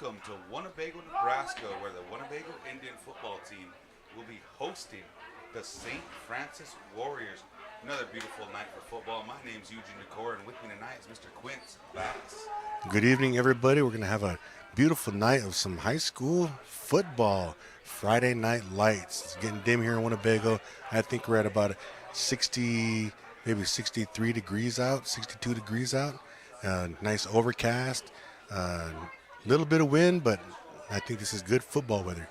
welcome to Winnebago, Nebraska, where the Winnebago Indian football team will be hosting the St. Francis Warriors. Another beautiful night for football. My name's Eugene Decor, and with me tonight is Mr. Quince Bass. Good evening, everybody. We're going to have a beautiful night of some high school football. Friday night lights. It's getting dim here in Winnebago. I think we're at about 60, maybe 63 degrees out, 62 degrees out. Nice overcast. Little bit of wind, but I think this is good football weather.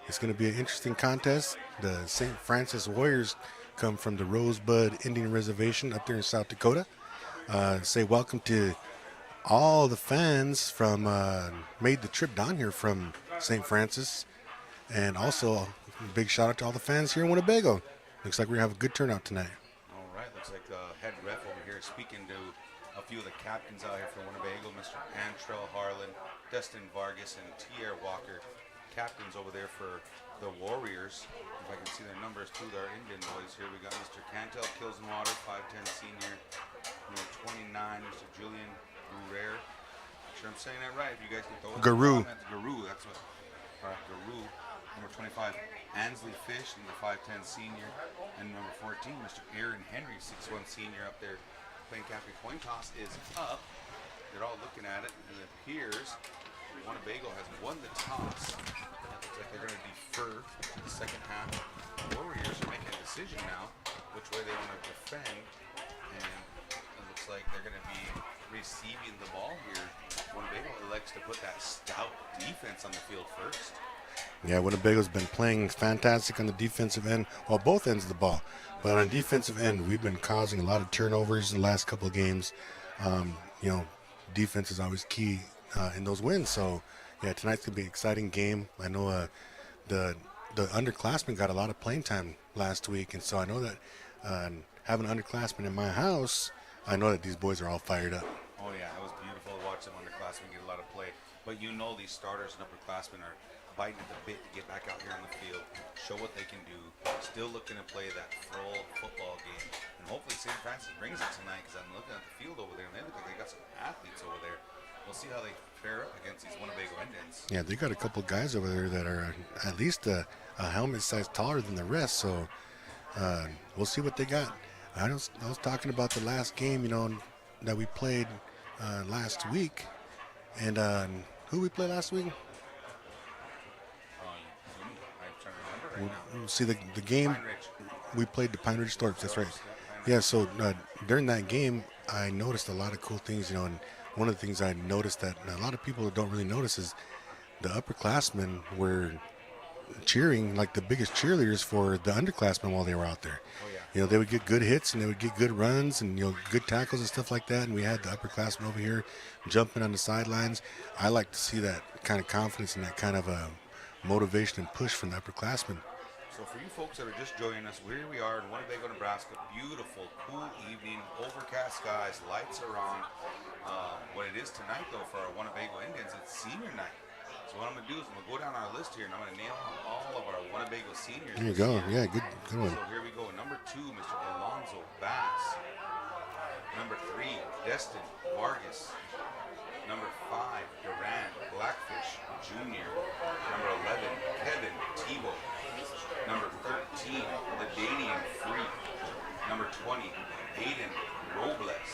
It's going to be an interesting contest. The St. Francis Warriors come from the Rosebud Indian Reservation up there in South Dakota. Say welcome to all the fans from made the trip down here from St. Francis, and also a big shout out to all the fans here in Winnebago. Looks like we're gonna have a good turnout tonight. All right, looks like head ref over here speaking to a few of the captains out here for Winnebago, Mr. Antrell Harlan, Destin Vargas, and T.R. Walker, captains over there for the Warriors. If I can see their numbers too, they're Indian boys here. We got Mr. Cantel Kilsenwater, 5'10 senior, number 29, Mr. Julian Guerrero. Not sure I'm saying that right. If you guys can throw it. Guru, that's what. All right, Guru, number 25, Ansley Fish, number 5'10 senior, and number 14, Mr. Aaron Henry, 6'1 senior up there playing captain. Coin toss is up. They're all looking at it, and it appears Winnebago has won the toss. It looks like they're going to defer the second half. The Warriors are making a decision now which way they want to defend, and it looks like they're going to be receiving the ball here. Winnebago elects to put that stout defense on the field first. yeah, Winnebago's been playing fantastic on the defensive end, well, both ends of the ball. But on the defensive end, we've been causing a lot of turnovers in the last couple of games. Defense is always key in those wins. So, yeah, tonight's going to be an exciting game. I know the underclassmen got a lot of playing time last week, and so I know that having underclassmen in my house, I know that these boys are all fired up. Oh, yeah, it was beautiful to watch them underclassmen get a lot of play. But you know these starters and upperclassmen are biting at the bit to get back out here on the field, show what they can do, still looking to play that full football game. And hopefully St. Francis brings it tonight, because I'm looking at the field over there, and they look like they got some athletes over there. We'll see how they fare up against these Winnebago Indians. Yeah, they got a couple guys over there that are at least a helmet size taller than the rest, so we'll see what they got. I was talking about the last game, that we played last week, and who we played last week? I'm trying to remember right now. See the game, Pine Ridge. we played the Pine Ridge Storks, that's right. Yeah, so during that game, I noticed a lot of cool things, and one of the things I noticed that a lot of people don't really notice is the upperclassmen were cheering like the biggest cheerleaders for the underclassmen while they were out there. Oh, yeah. They would get good hits and they would get good runs and good tackles and stuff like that. And we had the upperclassmen over here jumping on the sidelines. I like to see that kind of confidence and that kind of motivation and push from the upperclassmen. So for you folks that are just joining us, here we are in Winnebago, Nebraska. Beautiful, cool evening, overcast skies, lights are on. What it is tonight, though, for our Winnebago Indians, it's senior night. So what I'm going to do is I'm going to go down our list here, and I'm going to name all of our Winnebago seniors. There you go. Yeah, good one. So here we go. Number 2, Mr. Alonzo Bass. Number 3, Destin Vargas. Number 5, Duran Blackfish Jr. Number 11, Kevin Tebow. Number 13, Ladanian Freak. Number 20, Aiden Robles.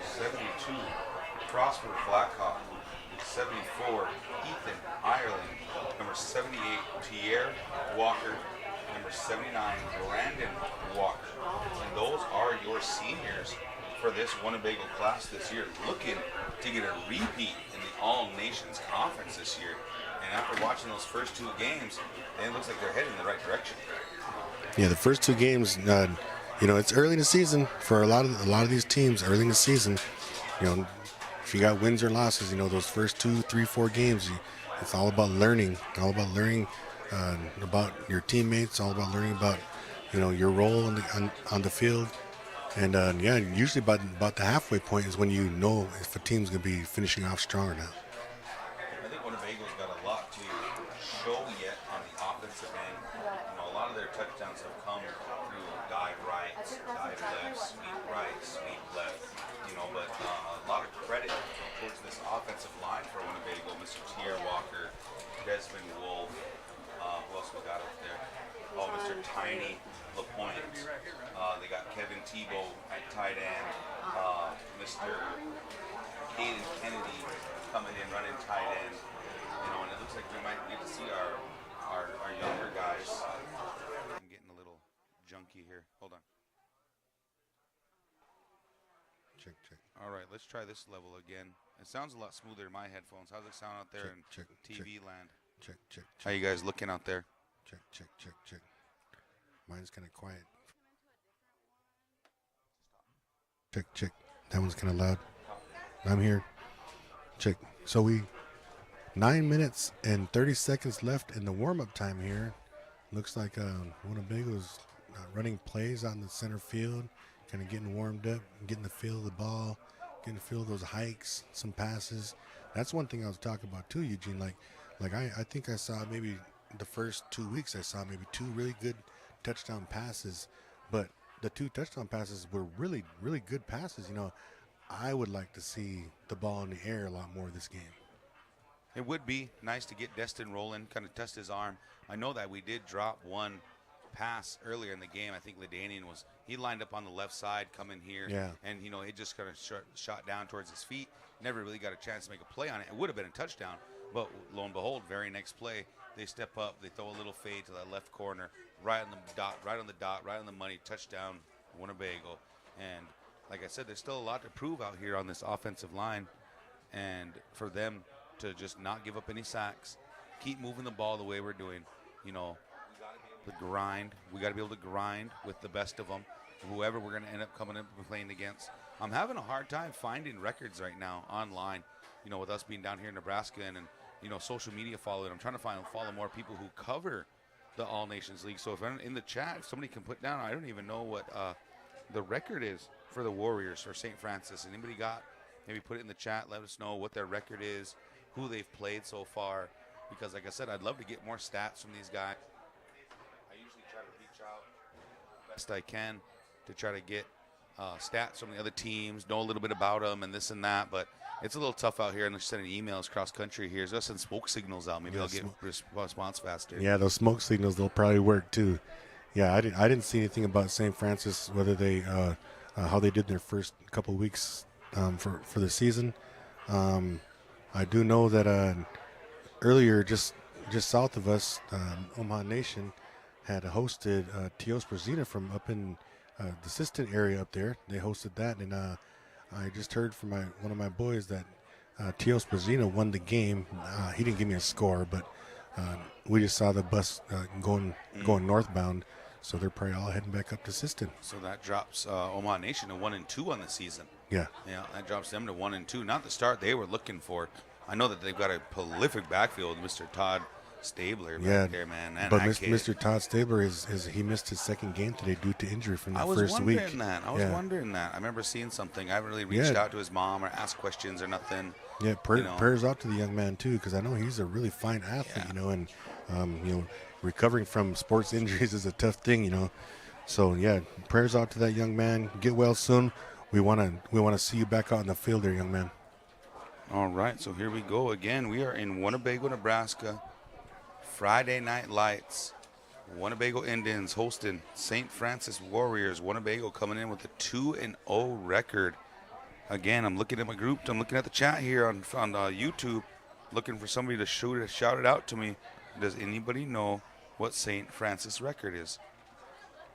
72, Prosper Blackhawk. 74, Ethan Ireland. Number 78, Pierre Walker. Number 79, Brandon Walker. And those are your seniors for this Winnebago class this year, looking to get a repeat in the All-Nations Conference this year. And after watching those first 2 games, it looks like they're heading in the right direction. Yeah, the first 2 games, it's early in the season for a lot of these teams. Early in the season, if you got wins or losses, those first 2, 3, 4 games, it's all about learning. All about learning about your teammates. All about learning about your role on the field. And usually about the halfway point is when you know if a team's gonna be finishing off strong or not. I think Winnebago's got a lot to show yet on the offensive end. A lot of their touchdowns have come through dive right, dive left, sweep right, sweep left. but a lot of credit towards this offensive line for Winnebago. Mr. Tier Walker, Desmond Wolf, who else we got up there? Oh, Mr. Tiny LaPointe. They got Kevin Tebow at tight end. Mr. Aiden Kennedy coming in running tight end. And it looks like we might get to see our younger guys. I'm getting a little junky here. Hold on. Check. All right, let's try this level again. It sounds a lot smoother in my headphones. How's it sound out there in TV land? Check. How you guys looking out there? Check. Mine's kind of quiet. Check. That one's kind of loud. I'm here. Check. So 9 minutes and 30 seconds left in the warm-up time here. Looks like Winnebago's running plays on the center field, kind of getting warmed up, getting the feel of the ball, getting the feel of those hikes, some passes. That's one thing I was talking about too, Eugene. Like I think I saw maybe the first 2 weeks I saw maybe 2 really good touchdown passes, but the 2 touchdown passes were really, really good passes. I would like to see the ball in the air a lot more this game. It would be nice to get Destin rolling, kind of test his arm. I know that we did drop one pass earlier in the game. I think Ladanian he lined up on the left side coming here. Yeah. And, it just kind of shot down towards his feet. Never really got a chance to make a play on it. It would have been a touchdown. But lo and behold, very next play, they step up, they throw a little fade to that left corner, right on the dot, right on the money, touchdown, Winnebago. And like I said, there's still a lot to prove out here on this offensive line. And for them to just not give up any sacks, keep moving the ball the way we're doing, we got to be able to grind. We got to be able to grind with the best of them, whoever we're going to end up coming up and playing against. I'm having a hard time finding records right now online, with us being down here in Nebraska and social media following. I'm trying to follow more people who cover the All Nations League. So if in the chat, if somebody can put down, I don't even know what the record is for the Warriors or St. Francis. Anybody got? Maybe put it in the chat. Let us know what their record is, who they've played so far. Because like I said, I'd love to get more stats from these guys. I usually try to reach out best I can to try to get stats from the other teams, know a little bit about them and this and that. But it's a little tough out here, and they're sending emails cross country here. So send smoke signals out. Maybe I'll get response faster. Yeah, those smoke signals, they'll probably work too. Yeah, I didn't see anything about St. Francis, whether they how they did their first couple weeks for the season. I do know that earlier, just south of us, Omaha Nation had hosted Tios Brazina from up in the Siston area up there. They hosted that, and I just heard from one of my boys that Tios Brazina won the game. He didn't give me a score, but we just saw the bus going northbound, so they're probably all heading back up to Siston. So that drops Omaha Nation to 1-2 on the season. Yeah, that drops them to 1-2. Not the start they were looking for. I know that they've got a prolific backfield, Mr. Todd Stabler back there, man. And but Mr. Todd Stabler he missed his second game today due to injury from the first week. I was wondering that. I remember seeing something. I haven't really reached out to his mom or asked questions or nothing. Yeah, prayers out to the young man too, because I know he's a really fine athlete. And recovering from sports injuries is a tough thing. So yeah, prayers out to that young man. Get well soon. We want to see you back out in the field there, young man. All right, so here we go again. We are in Winnebago, Nebraska. Friday Night Lights. Winnebago Indians hosting St. Francis Warriors. Winnebago coming in with a 2-0 record. Again, I'm looking at my group. I'm looking at the chat here on YouTube, looking for somebody to shout it out to me. Does anybody know what St. Francis record is?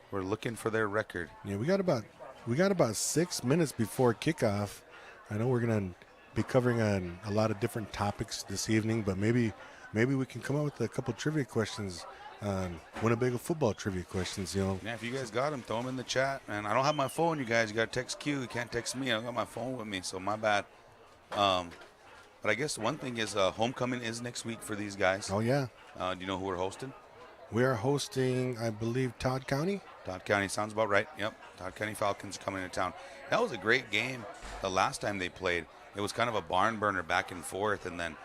We're looking for their record. Yeah, we got about 6 minutes before kickoff. I know we're gonna be covering a lot of different topics this evening, but maybe we can come up with a couple trivia questions, Winnebago football trivia questions. Yeah, if you guys got them, throw them in the chat. And I don't have my phone, you guys. You got to text Q. You can't text me. I don't got my phone with me, so my bad. But I guess one thing is homecoming is next week for these guys. Oh, yeah. Do you know who we're hosting? We are hosting, I believe, Todd County. Todd County sounds about right. Yep, Todd County Falcons coming into town. That was a great game the last time they played. It was kind of a barn burner back and forth, and then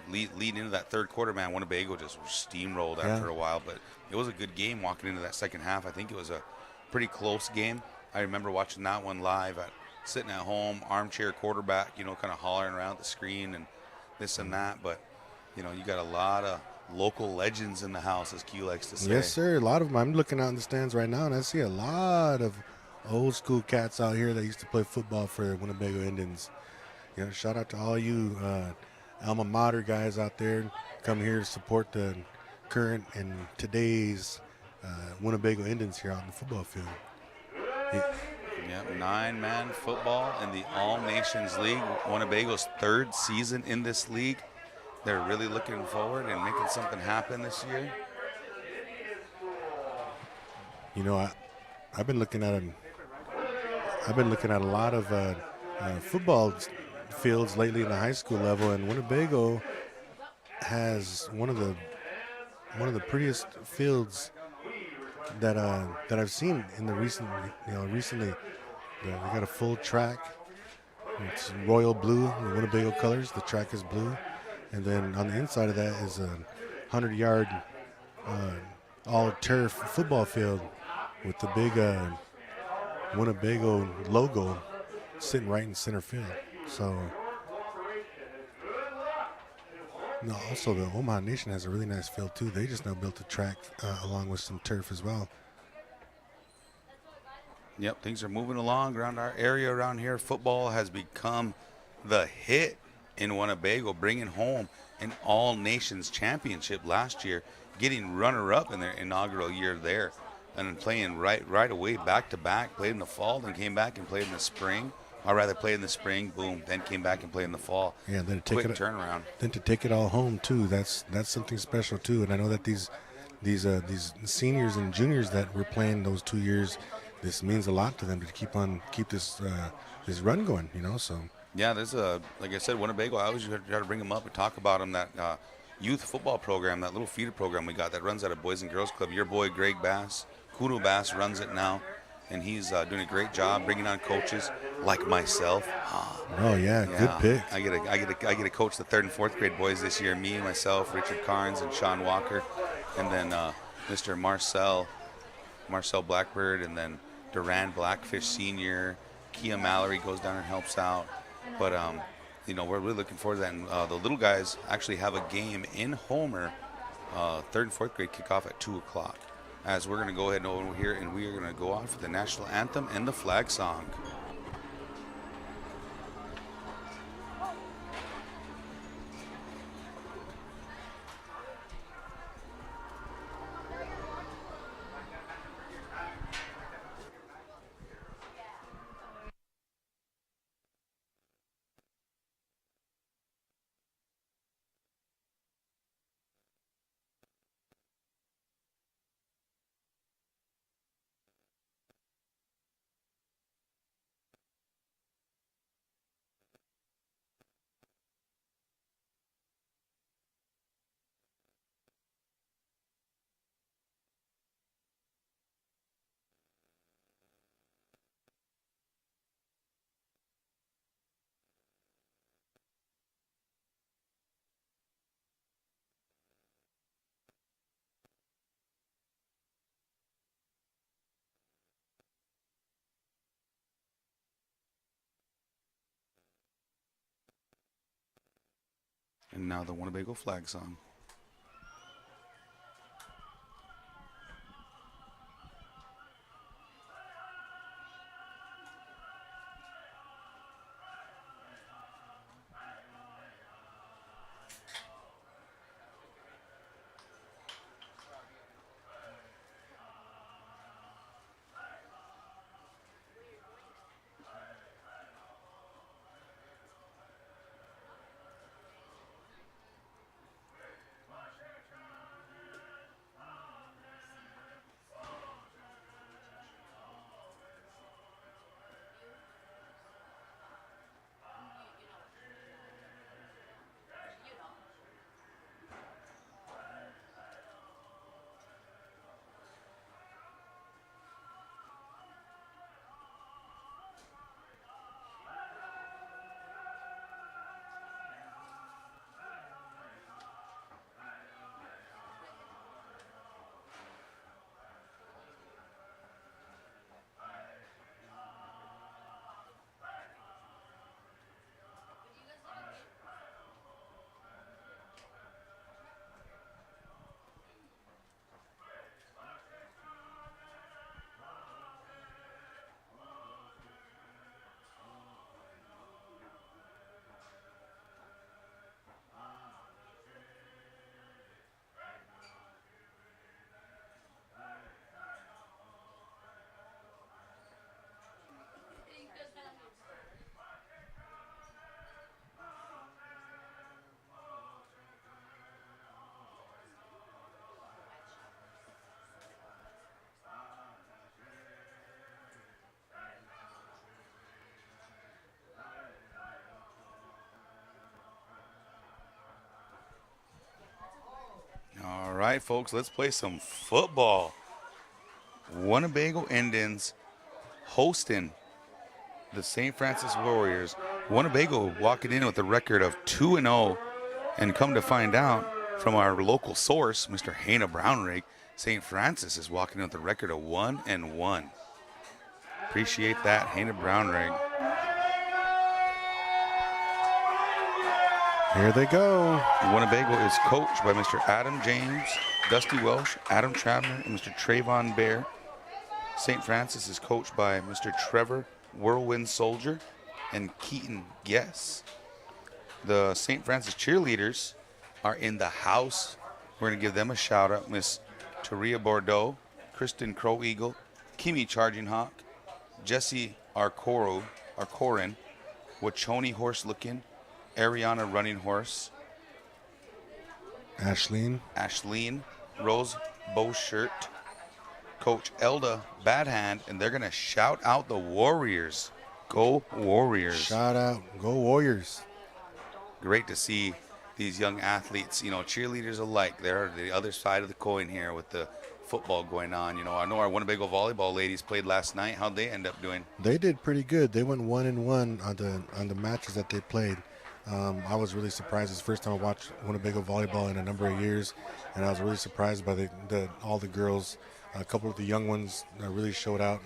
leading into that third quarter, man, Winnebago just steamrolled after a while. But it was a good game walking into that second half. I think it was a pretty close game. I remember watching that one live at sitting at home, armchair quarterback, kind of hollering around the screen and this and that. But, you got a lot of local legends in the house, as Q likes to say. Yes, sir. A lot of them. I'm looking out in the stands right now, and I see a lot of old school cats out here that used to play football for the Winnebago Indians. Shout out to all you alma mater guys out there. Come here to support the current and today's Winnebago Indians here out in the football field. Yep, 9-man football in the All Nations League. Winnebago's 3rd season in this league. They're really looking forward and making something happen this year. I've been looking at a lot of football fields lately in the high school level, and Winnebago has one of the prettiest fields that I've seen in the recently. We got a full track. It's royal blue, the Winnebago colors. The track is blue, and then on the inside of that is a 100-yard all-turf football field with the big Winnebago logo sitting right in center field. So, also the Omaha Nation has a really nice field too. They just now built a track along with some turf as well. Yep, things are moving along around our area around here. Football has become the hit in Winnebago, bringing home an All Nations championship last year, getting runner-up in their inaugural year there, and then playing right away, back-to-back, played in the fall, then came back and played in the spring. Or rather, played in the spring, boom, then came back and played in the fall. Yeah, then quick turnaround. Then to take it all home too, that's something special too. And I know that these seniors and juniors that were playing those 2 years, this means a lot to them to keep this run going. So. Yeah, there's like I said, Winnebago. I always try to bring them up and talk about them. That youth football program, that little feeder program we got that runs out of Boys and Girls Club. Your boy Greg Bass, Kudo Bass runs it now. And he's doing a great job bringing on coaches like myself. Oh yeah, good pick. I get to coach the 3rd and 4th grade boys this year. Me, myself, Richard Carnes, and Sean Walker, and then Mr. Marcel Blackbird, and then Duran Blackfish Senior. Kia Mallory goes down and helps out. But we're really looking forward to that. And the little guys actually have a game in Homer, 3rd and 4th grade kickoff at 2:00. As we're going to go ahead and over here, and we are going to go on for the national anthem and the flag song. And now the Winnebago flag song. right, folks, let's play some football. Winnebago Indians hosting the St. Francis Warriors. Winnebago walking in with a record of 2-0, and come to find out from our local source, Mr. Hannah Brownrigg, St. Francis is walking in with a record of 1-1. Appreciate that, Hannah Brownrigg. Here they go. Winnebago is coached by Mr. Adam James, Dusty Welsh, Adam Trabner, and Mr. Trayvon Bear. St. Francis is coached by Mr. Trevor Whirlwind Soldier and Keaton Guess. The St. Francis cheerleaders are in the house. We're going to give them a shout out. Miss Taria Bordeaux, Kristen Crow Eagle, Kimmy Charging Hawk, Jesse Arcorin, Wachoni Horse Looking, Ariana Running Horse, Ashleen, Rose Bowshirt, Coach Elda Badhand, and they're going to shout out the Warriors. Go Warriors. Shout out. Go Warriors. Great to see these young athletes, cheerleaders alike. They're the other side of the coin here with the football going on. I know our Winnebago volleyball ladies played last night. How'd they end up doing? They did pretty good. They went 1-1 on the matches that they played. I was really surprised. It's the first time I watched Winnebago volleyball in a number of years, and I was really surprised by all the girls. A couple of the young ones really showed out.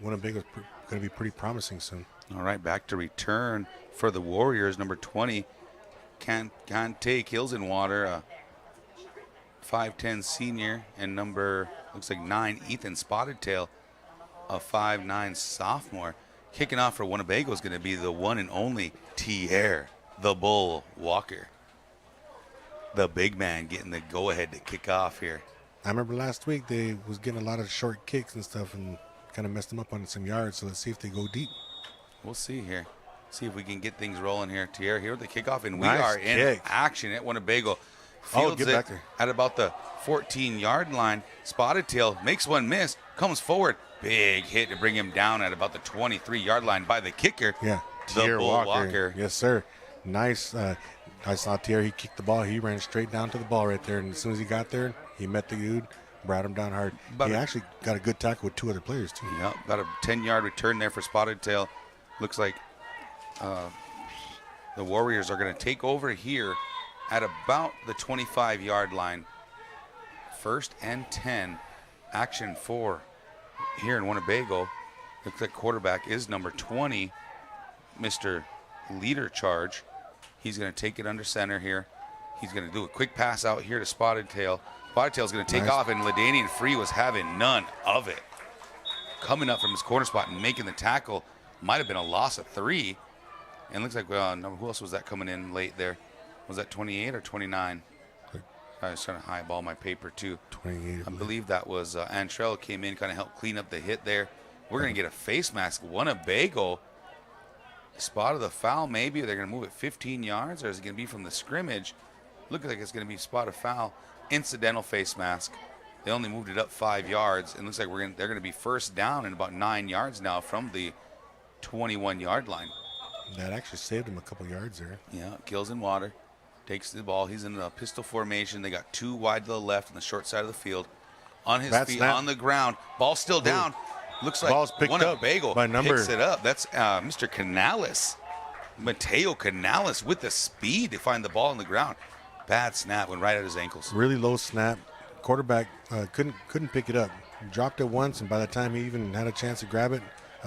Winnebago's going to be pretty promising soon. All right, back to return for the Warriors. Number 20, can't take Hills in Water, a 5'10 senior, and number looks like 9, Ethan Spotted Tail, a 5'9 sophomore. Kicking off for Winnebago is going to be the one and only Tier, the Bull Walker. The big man getting the go-ahead to kick off here. I remember last week they was getting a lot of short kicks and stuff and kind of messed them up on some yards, so let's see if they go deep. We'll see here. See if we can get things rolling here. Tier here with the kickoff, and nice we are kick. in action at Winnebago. Fields get it back there. At about the 14-yard line. Spotted Tail makes one miss, comes forward. Big hit to bring him down at about the 23-yard line by the kicker. Yeah, the Tier Bull Walker. Yes, sir. Nice. I saw Tier. He kicked the ball. He ran straight down to the ball right there, and as soon as he got there, he met the dude, brought him down hard. He actually got a good tackle with 2 other players, too. Yep, got a 10-yard return there for Spotted Tail. Looks like the Warriors are going to take over here at about the 25-yard line. 1st and 10. Action 4 here in Winnebago. Looks like quarterback is number 20, Mr. Leader Charge. He's going to take it under center here. He's going to do a quick pass out here to Spotted Tail. Spotted Tail's going to take off, and LaDanian Free was having none of it. Coming up from his corner spot and making the tackle. Might have been a loss of 3. And looks like, who else was that coming in late there? Was that 28 or 29? I was trying to highball my paper, too. 28. I believe that was Antrell came in, kind of helped clean up the hit there. We're going to get a face mask. Winnebago spotted the foul, maybe. They're going to move it 15 yards, or is it going to be from the scrimmage? Looks like it's going to be spot of foul. Incidental face mask. They only moved it up 5 yards, and looks like they're going to be first down and about 9 yards now from the 21-yard line. That actually saved him a couple yards there. Yeah, Kills in Water. Takes the ball. He's in a pistol formation. They got 2 wide to the left on the short side of the field. On his feet, on the ground. Ball still down. Looks like Ball's picked up Winnebago by number. picks it up. That's Mr. Canales. Mateo Canales with the speed to find the ball on the ground. Bad snap, went right at his ankles. Really low snap. Quarterback couldn't pick it up. Dropped it once, and by the time he even had a chance to grab it,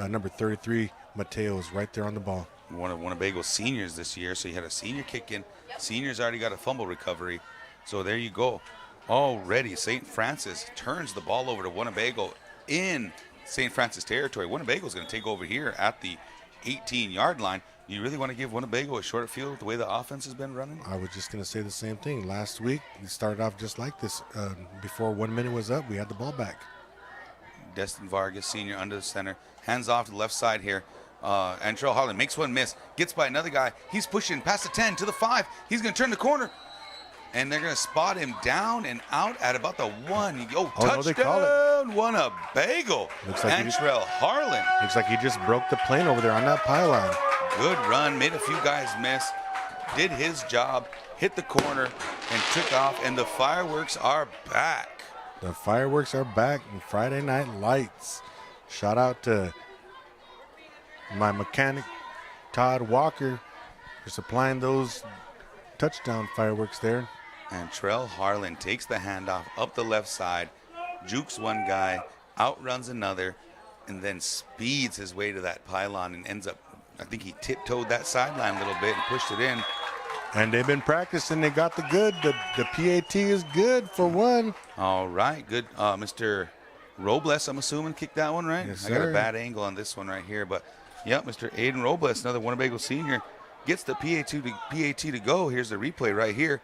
number 33, Mateo, was right there on the ball. One of Winnebago's seniors this year, so he had a senior kick in. Seniors already got a fumble recovery. So there you go. Already, St. Francis turns the ball over to Winnebago in St. Francis territory. Winnebago's going to take over here at the 18-yard line. Do you really want to give Winnebago a short field with the way the offense has been running? I was just going to say the same thing. Last week, we started off just like this. Before 1 minute was up, we had the ball back. Destin Vargas, senior, under the center. Hands off to the left side here. Antrell Harlan makes one miss. Gets by another guy. He's pushing past the 10 to the 5. He's going to turn the corner. And they're going to spot him down and out at about the 1. Touchdown, no, they call it. Winnebago. Looks like Antrell Harlan. Looks like he just broke the plane over there on that pylon. Good run. Made a few guys miss. did his job, hit the corner, and took off, and the fireworks are back. The fireworks are back in Friday Night Lights. Shout out to my mechanic, Todd Walker, for supplying those touchdown fireworks there. And Trell Harlan takes the handoff up the left side, jukes one guy, outruns another, and then speeds his way to that pylon and ends up, I think he tiptoed that sideline a little bit and pushed it in. And they've been practicing. They got the good. The PAT is good for one. All right, good. Mr. Robles, I'm assuming, kicked that one, right? Yes, I got sir. a bad angle on this one right here. But, yeah, Mr. Aiden Robles, another Winnebago senior, gets the PAT to go. Here's the replay right here.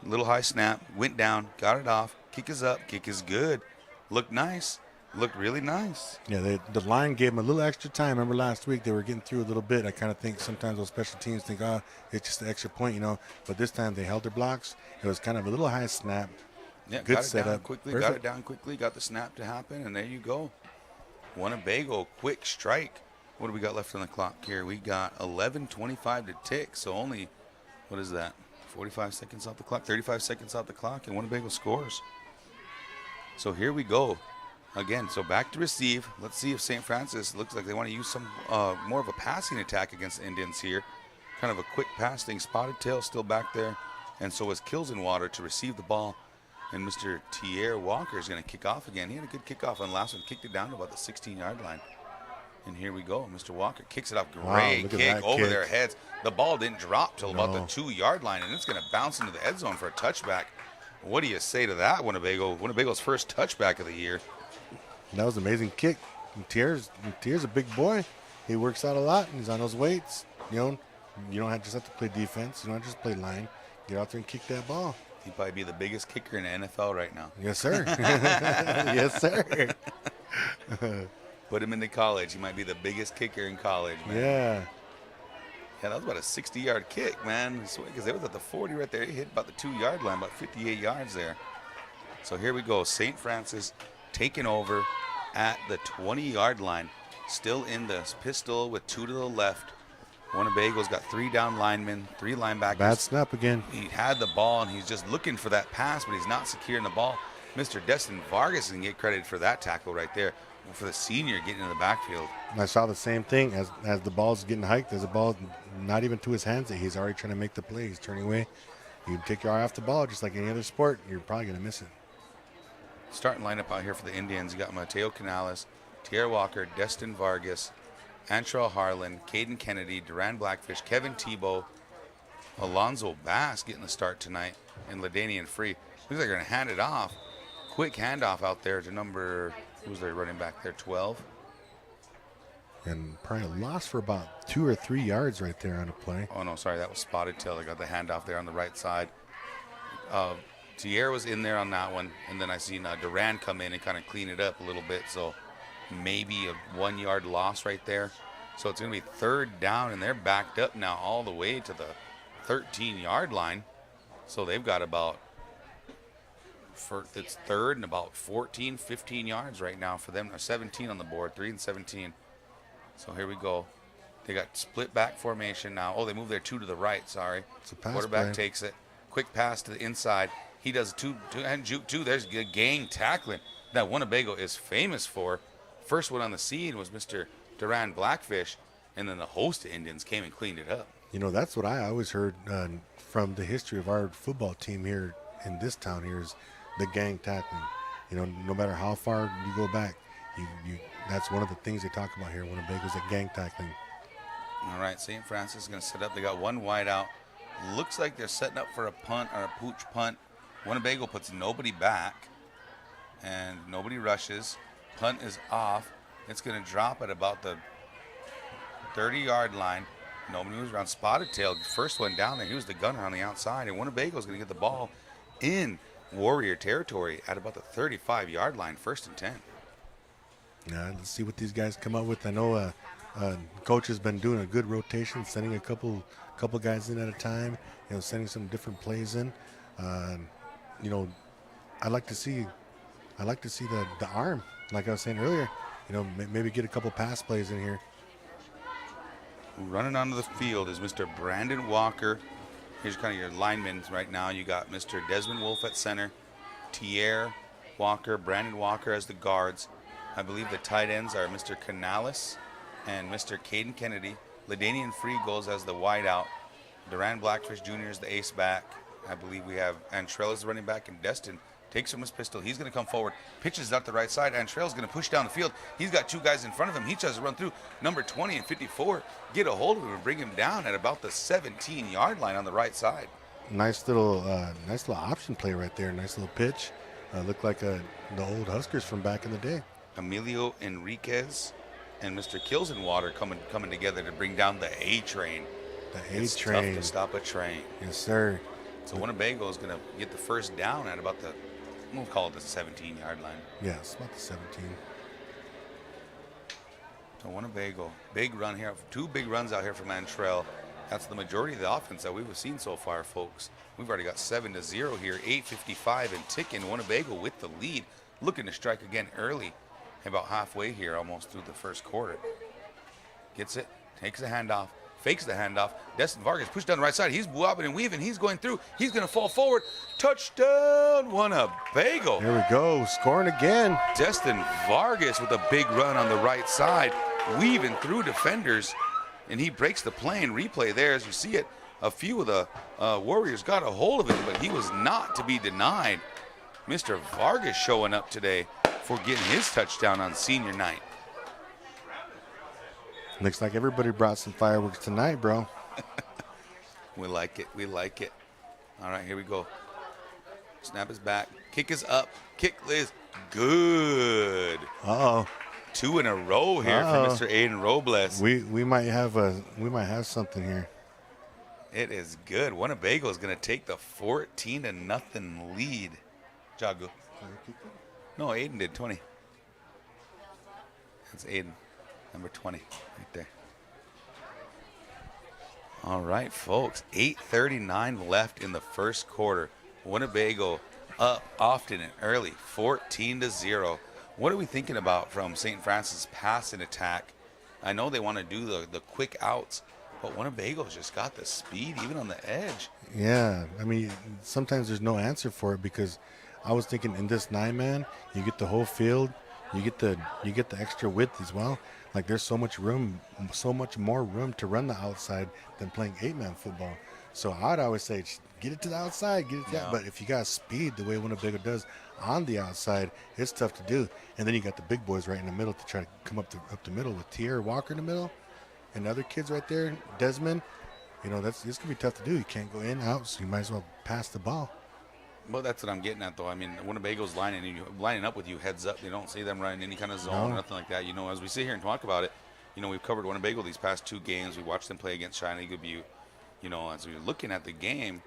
Little high snap, went down, got it off. Kick is up, kick is good. Looked nice. Looked really nice. Yeah, the line gave them a little extra time. Remember last week they were getting through a little bit. I kind of think sometimes those special teams think, oh, it's just an extra point, you know. But this time they held their blocks. It was kind of a little high snap. Yeah, good got it setup. down quickly, Perfect. got it down quickly, got the snap to happen, and there you go. Winnebago, quick strike. What do we got left on the clock here? We got 11:25 to tick, so only, what is that, 45 seconds off the clock, 35 seconds off the clock, and Winnebago scores. So here we go. Again, so back to receive. Let's see if St. Francis looks like they want to use some more of a passing attack against the Indians here. Kind of a quick pass thing. Spotted Tail still back there, and so is Kills in Water to receive the ball. And Mr. Tierre Walker is going to kick off again. He had a good kickoff on the last one, kicked it down to about the 16-yard line. And here we go. Mr. Walker kicks it off. Great look at kick that over kick. their heads. The ball didn't drop till about the No. 2-yard line, and it's going to bounce into the end zone for a touchback. What do you say to that, Winnebago? Winnebago's first touchback of the year. That was an amazing kick. And Tier's a big boy. He works out a lot, and he's on those weights. You know, you don't just have to play defense. You don't just play line. Get out there and kick that ball. He'd probably be the biggest kicker in the NFL right now. Yes, sir. Yes, sir. Put him into college. He might be the biggest kicker in college, man. Yeah. Yeah, that was about a 60-yard kick, man. Because it was at the 40 right there. He hit about the 2-yard line, about 58 yards there. So here we go. St. Francis taking over at the 20-yard line. Still in the pistol with 2 to the left. Winnebago's got 3 down linemen, 3 linebackers. Bad snap again. He had the ball, and he's just looking for that pass, but he's not securing the ball. Mr. Destin Vargas can get credit for that tackle right there, for the senior getting in the backfield. And I saw the same thing as the ball's getting hiked. There's a ball not even to his hands that he's already trying to make the play. He's turning away. You take your eye off the ball, just like any other sport, you're probably going to miss it. Starting lineup out here for the Indians, you got Mateo Canales, Tierre Walker, Destin Vargas, Antrell Harlan, Caden Kennedy, Duran Blackfish, Kevin Tebow, Alonzo Bass getting the start tonight, and LaDainian Free. Looks like they're going to hand it off. Quick handoff out there to number, who's their running back there, 12? And probably lost for about 2 or 3 yards right there on a play. Oh, no, sorry, that was Spotted Tail. They got the handoff there on the right side. Tierre was in there on that one, and then I seen Duran come in and kind of clean it up a little bit, so maybe a 1-yard loss right there. So it's going to be 3rd down, and they're backed up now all the way to the 13-yard line. So they've got about, it's 3rd and about 14, 15 yards right now for them. 17 on the board, 3 and 17. So here we go. They got split back formation now. Oh, they moved their 2 to the right, sorry. It's a pass Quarterback play. takes it. Quick pass to the inside. He does and juke 2. There's good gang tackling that Winnebago is famous for. First one on the scene was Mr. Duran Blackfish, and then the host of Indians came and cleaned it up. You know, that's what I always heard from the history of our football team here in this town here is the gang tackling. You know, no matter how far you go back, you that's one of the things they talk about here. Winnebago's a gang tackling. All right, St. Francis is going to set up. They got 1 wide out. Looks like they're setting up for a punt or a pooch punt. Winnebago puts nobody back, and nobody rushes. Punt is off. It's going to drop at about the 30-yard line. Nobody moves around. Spotted Tail, first one down there. He was the gunner on the outside, and Winnebago's going to get the ball in Warrior territory at about the 35-yard line, 1st and 10. Yeah, let's see what these guys come up with. I know coach has been doing a good rotation, sending a couple guys in at a time. You know, sending some different plays in. You know, I like to see the arm, like I was saying earlier. You know, maybe get a couple pass plays in here. Running onto the field is Mr. Brandon Walker, Here's kind of your linemen right now. You got Mr. Desmond Wolf at center, Tierre Walker, Brandon Walker as the guards. I believe the tight ends are Mr. Canales and Mr. Caden Kennedy. LaDainian Free goes as the wideout. Duran Blackfish Jr. is the ace back. I believe we have Antrella's running back, and Destin takes from his pistol. He's going to come forward, pitches out the right side. Antrella's going to push down the field. He's got two guys in front of him. He tries to run through. Number 20 and 54 get a hold of him and bring him down at about the 17-yard line on the right side. Nice little option play right there. Nice little pitch. Looked like the old Huskers from back in the day. Emilio Enriquez and Mr. Kilsenwater coming together to bring down the A train. The A train. It's tough to stop a train. Yes, sir. So Winnebago is going to get the first down at about we'll call it the 17-yard line. Yeah, it's about the 17. So Winnebago, big run here. 2 big runs out here from Antrell. That's the majority of the offense that we've seen so far, folks. We've already got 7-0 here, 8:55 and ticking. Winnebago with the lead, looking to strike again early. About halfway here, almost through the first quarter. Gets it, takes the handoff, fakes the handoff. Destin Vargas pushed down the right side. He's wobbling and weaving. He's going through. He's going to fall forward. Touchdown, Winnebago. Here we go, scoring again. Destin Vargas with a big run on the right side, weaving through defenders, and he breaks the plane. Replay there as you see it. A few of the Warriors got a hold of him, but he was not to be denied. Mr. Vargas showing up today for getting his touchdown on senior night. Looks like everybody brought some fireworks tonight, bro. We like it. We like it. All right, here we go. Snap is back. Kick is up. Kick is good. Uh-oh. 2 in a row here for Mr. Aiden Robles. We might have something here. It is good. Winnebago is going to take the 14-0 lead. Jago. No, Aiden did 20. That's Aiden, number 20, right there. All right, folks. 8:39 left in the first quarter. Winnebago up often and early, 14-0. What are we thinking about from St. Francis passing attack? I know they want to do the quick outs, but Winnebago's just got the speed even on the edge. Yeah, I mean, sometimes there's no answer for it because I was thinking in this 9-man, you get the whole field, you get the extra width as well. Like there's so much more room to run the outside than playing 8-man football. So I'd always say, get it to the outside, get it to that. But if you got speed the way Winnebago does on the outside, it's tough to do. And then you got the big boys right in the middle to try to come up the middle with Tierre Walker in the middle and other kids right there, Desmond. You know, it's gonna be tough to do. You can't go in, out, so you might as well pass the ball. Well, that's what I'm getting at, though. I mean, Winnebago's lining up with you heads up. You don't see them running any kind of zone or nothing like that. You know, as we sit here and talk about it, you know, we've covered Winnebago these past 2 games. We watched them play against China Eagle Butte. You know, as we're looking at the game,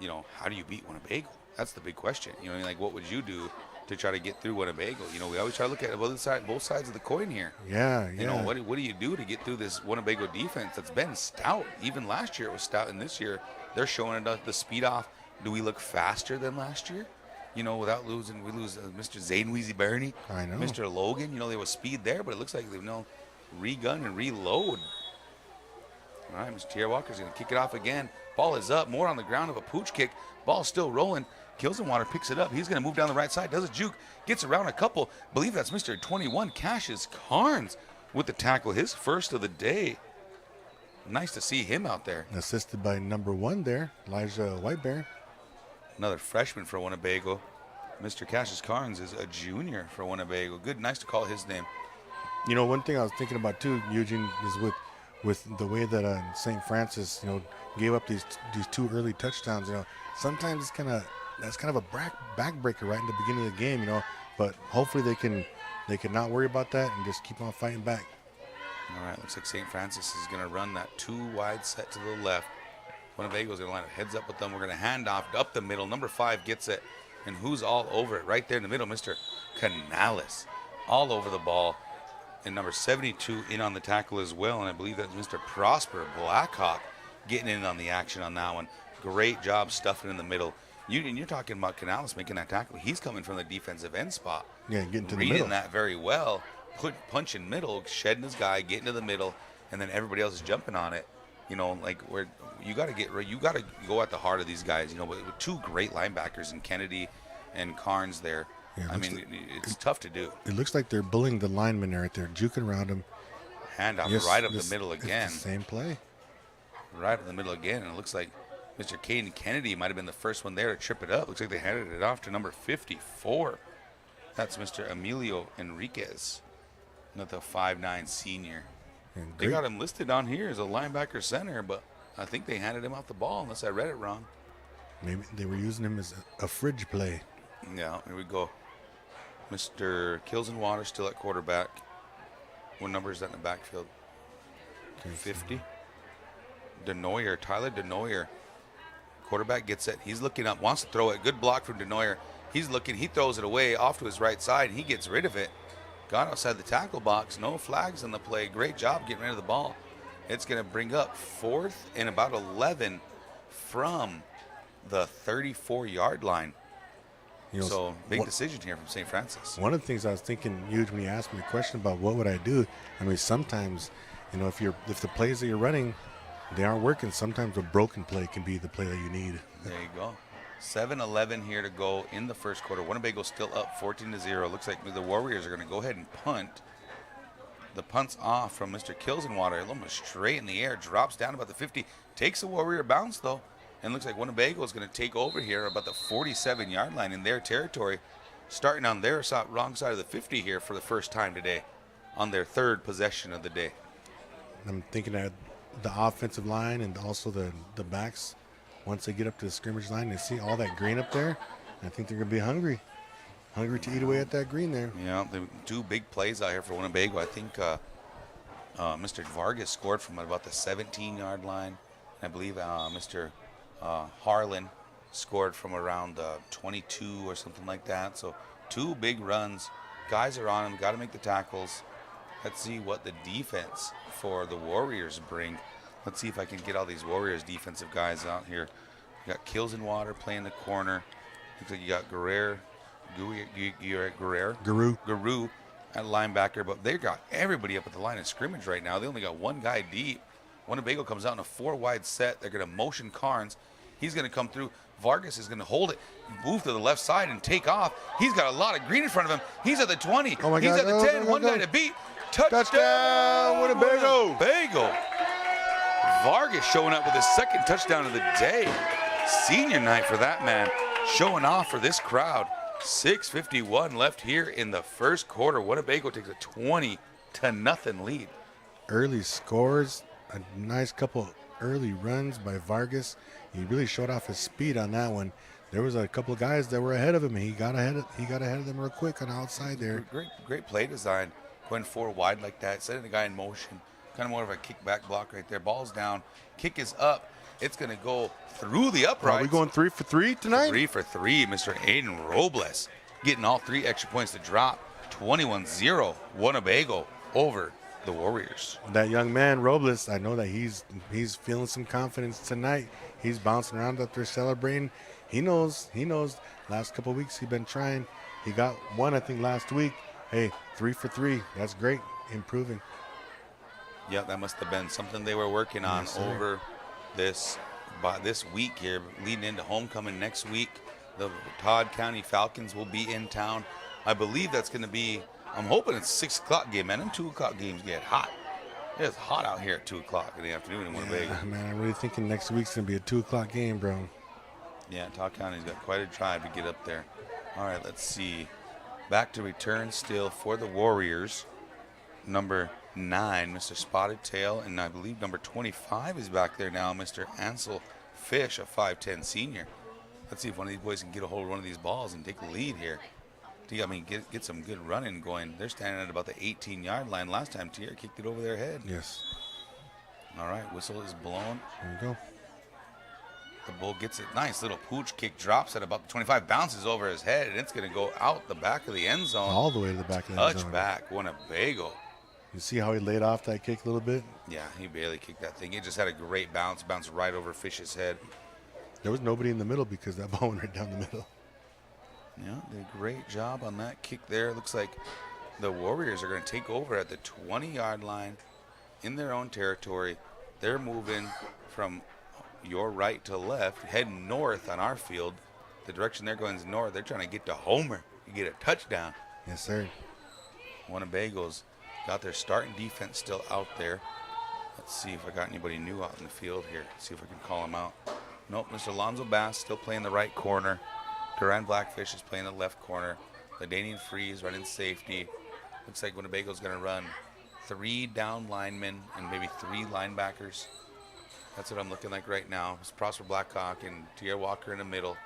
you know, how do you beat Winnebago? That's the big question. You know, like, what would you do to try to get through Winnebago? You know, we always try to look at both sides of the coin here. Yeah. You know, what do you do to get through this Winnebago defense that's been stout? Even last year it was stout, and this year they're showing the speed off. Do we look faster than last year? You know, without losing, we lose Mr. Zane Weezy Bernie. I know. Mr. Logan, you know, there was speed there, but it looks like they re-gun and reload. All right, Mr. Tierre Walker's going to kick it off again. Ball is up, more on the ground of a pooch kick. Ball still rolling. Kilsenwater picks it up. He's going to move down the right side, does a juke, gets around a couple. Believe that's Mr. 21, Cassius Carnes, with the tackle, his first of the day. Nice to see him out there. Assisted by number 1 there, Elijah Whitebear. Another freshman for Winnebago. Mr. Cassius Carnes is a junior for Winnebago. Good, nice to call his name. You know, one thing I was thinking about too, Eugene, is with the way that St. Francis, you know, gave up these 2 early touchdowns. You know, sometimes that's kind of a backbreaker right in the beginning of the game. You know, but hopefully they can not worry about that and just keep on fighting back. All right, looks like St. Francis is going to run that 2 wide set to the left. Winnebago is going to line up heads up with them. We're going to hand off up the middle. Number 5 gets it. And who's all over it? Right there in the middle, Mr. Canales. All over the ball. And number 72 in on the tackle as well. And I believe that's Mr. Prosper Blackhawk getting in on the action on that one. Great job stuffing in the middle. You're talking about Canales making that tackle. He's coming from the defensive end spot. Yeah, getting to the middle. middle. Reading that very well. Punch in middle, shedding his guy, getting to the middle, and then everybody else is jumping on it. You know, like where you got to go at the heart of these guys. You know, with two great linebackers in Kennedy and Carnes there. Yeah, I mean, it's tough to do. It looks like they're bullying the linemen right there, juking around him. Hand off right up the middle again. It's the same play. Right up the middle again, and it looks like Mr. Caden Kennedy might have been the first one there to trip it up. Looks like they handed it off to number 54. That's Mr. Emilio Enriquez, not the 5'9" senior. They got him listed on here as a linebacker center, but I think they handed him off the ball, unless I read it wrong. Maybe they were using him as a fridge play. Yeah, here we go. Mr. Kills and Water still at quarterback. What number is that in the backfield? 50. Denoyer, Tyler Denoyer. Quarterback gets it. He's looking up, wants to throw it. Good block from Denoyer. He's looking. He throws it away off to his right side, and he gets rid of it. Got outside the tackle box. No flags on the play. Great job getting rid of the ball. It's going to bring up 4th and about 11 from the 34-yard line. You know, so big decision here from St. Francis. One of the things I was thinking, huge, when you asked me a question about what would I do, I mean, sometimes, you know, if the plays that you're running, they aren't working, sometimes a broken play can be the play that you need. There you go. 7-11 here to go in the first quarter. Winnebago still up 14-0. Looks like the Warriors are going to go ahead and punt. The punt's off from Mr. Kilsenwater. Almost straight in the air. Drops down about the 50. Takes a Warrior bounce, though. And looks like Winnebago is going to take over here about the 47-yard line in their territory. Starting on their wrong side of the 50 here for the first time today. On their third possession of the day. I'm thinking that the offensive line and also the backs, once they get up to the scrimmage line, they see all that green up there. I think they're going to be hungry to eat away at that green there. Yeah, the two big plays out here for Winnebago. I think Mr. Vargas scored from about the 17-yard line. I believe Mr. Harlan scored from around 22 or something like that. So two big runs. Guys are on them. Got to make the tackles. Let's see what the defense for the Warriors bring. Let's see if I can get all these Warriors defensive guys out here. You got Kills and Water playing the corner. Looks like you got Guru at linebacker, but they got everybody up at the line of scrimmage right now. They only got one guy deep. Winnebago comes out in a 4-wide set. They're going to motion Carnes. He's going to come through. Vargas is going to hold it, move to the left side, and take off. He's got a lot of green in front of him. He's at the 20. Oh my He's God. at the 10. One guy to beat. Touchdown, Winnebago. Winnebago. Vargas showing up with his second touchdown of the day. Senior night for that man. Showing off for this crowd. 6:51 left here in the first quarter. Winnebago takes a 20-0 lead. Early scores, a nice couple early runs by Vargas. He really showed off his speed on that one. There was a couple of guys that were ahead of him, and he got ahead of them real quick on the outside there. Great play design. Going 4 wide like that, setting the guy in motion. Kind of more of a kickback block right there. Ball's down. Kick is up. It's going to go through the uprights. Are we going 3 for 3 tonight? 3 for 3. Mr. Aiden Robles getting all 3 extra points to drop. 21-0. Winnebago over the Warriors. That young man, Robles, I know that he's feeling some confidence tonight. He's bouncing around up there celebrating. He knows. Last couple of weeks he's been trying. He got one, I think, last week. Hey, 3 for 3. That's great. Improving. Yeah, that must have been something they were working on over this week here, leading into homecoming next week. The Todd County Falcons will be in town. I believe that's going to be, I'm hoping it's 6 o'clock game, man. Them 2 o'clock games get hot. It's hot out here at 2 o'clock in the afternoon in Winnebago. Yeah, man, I'm really thinking next week's going to be a 2 o'clock game, bro. Yeah, Todd County's got quite a drive to get up there. All right, let's see. Back to return still for the Warriors. Number 9, Mr. Spotted Tail, and I believe number 25 is back there now, Mr. Ansel Fish, a 5'10 senior. Let's see if one of these boys can get a hold of one of these balls and take the lead here. Get some good running going. They're standing at about the 18-yard line. Last time Tier kicked it over their head. Yes. All right, whistle is blown. There you go. The bull gets it. Nice little pooch kick, drops at about the 25, bounces over his head, and it's going to go out the back of the end zone. All the way to the back of the end zone. Touchback, Winnebago. You see how he laid off that kick a little bit? Yeah, he barely kicked that thing. It just had a great bounce, bounced right over Fish's head. There was nobody in the middle because that ball went right down the middle. Yeah, did a great job on that kick there. Looks like the Warriors are going to take over at the 20-yard line in their own territory. they're moving from your right to left, heading north on our field. The direction they're going is north. They're trying to get to Homer. You get a touchdown. Yes, sir. Winnebago's got their starting defense still out there. Let's see if I got anybody new out in the field here. See if I can call them out. Nope, Mr. Alonzo Bass still playing the right corner. Duran Blackfish is playing the left corner. LaDanian Freeze running safety. Looks like Winnebago's going to run 3 down linemen and maybe 3 linebackers. That's what I'm looking like right now. It's Prosper Blackhawk and Tierra Walker in the middle.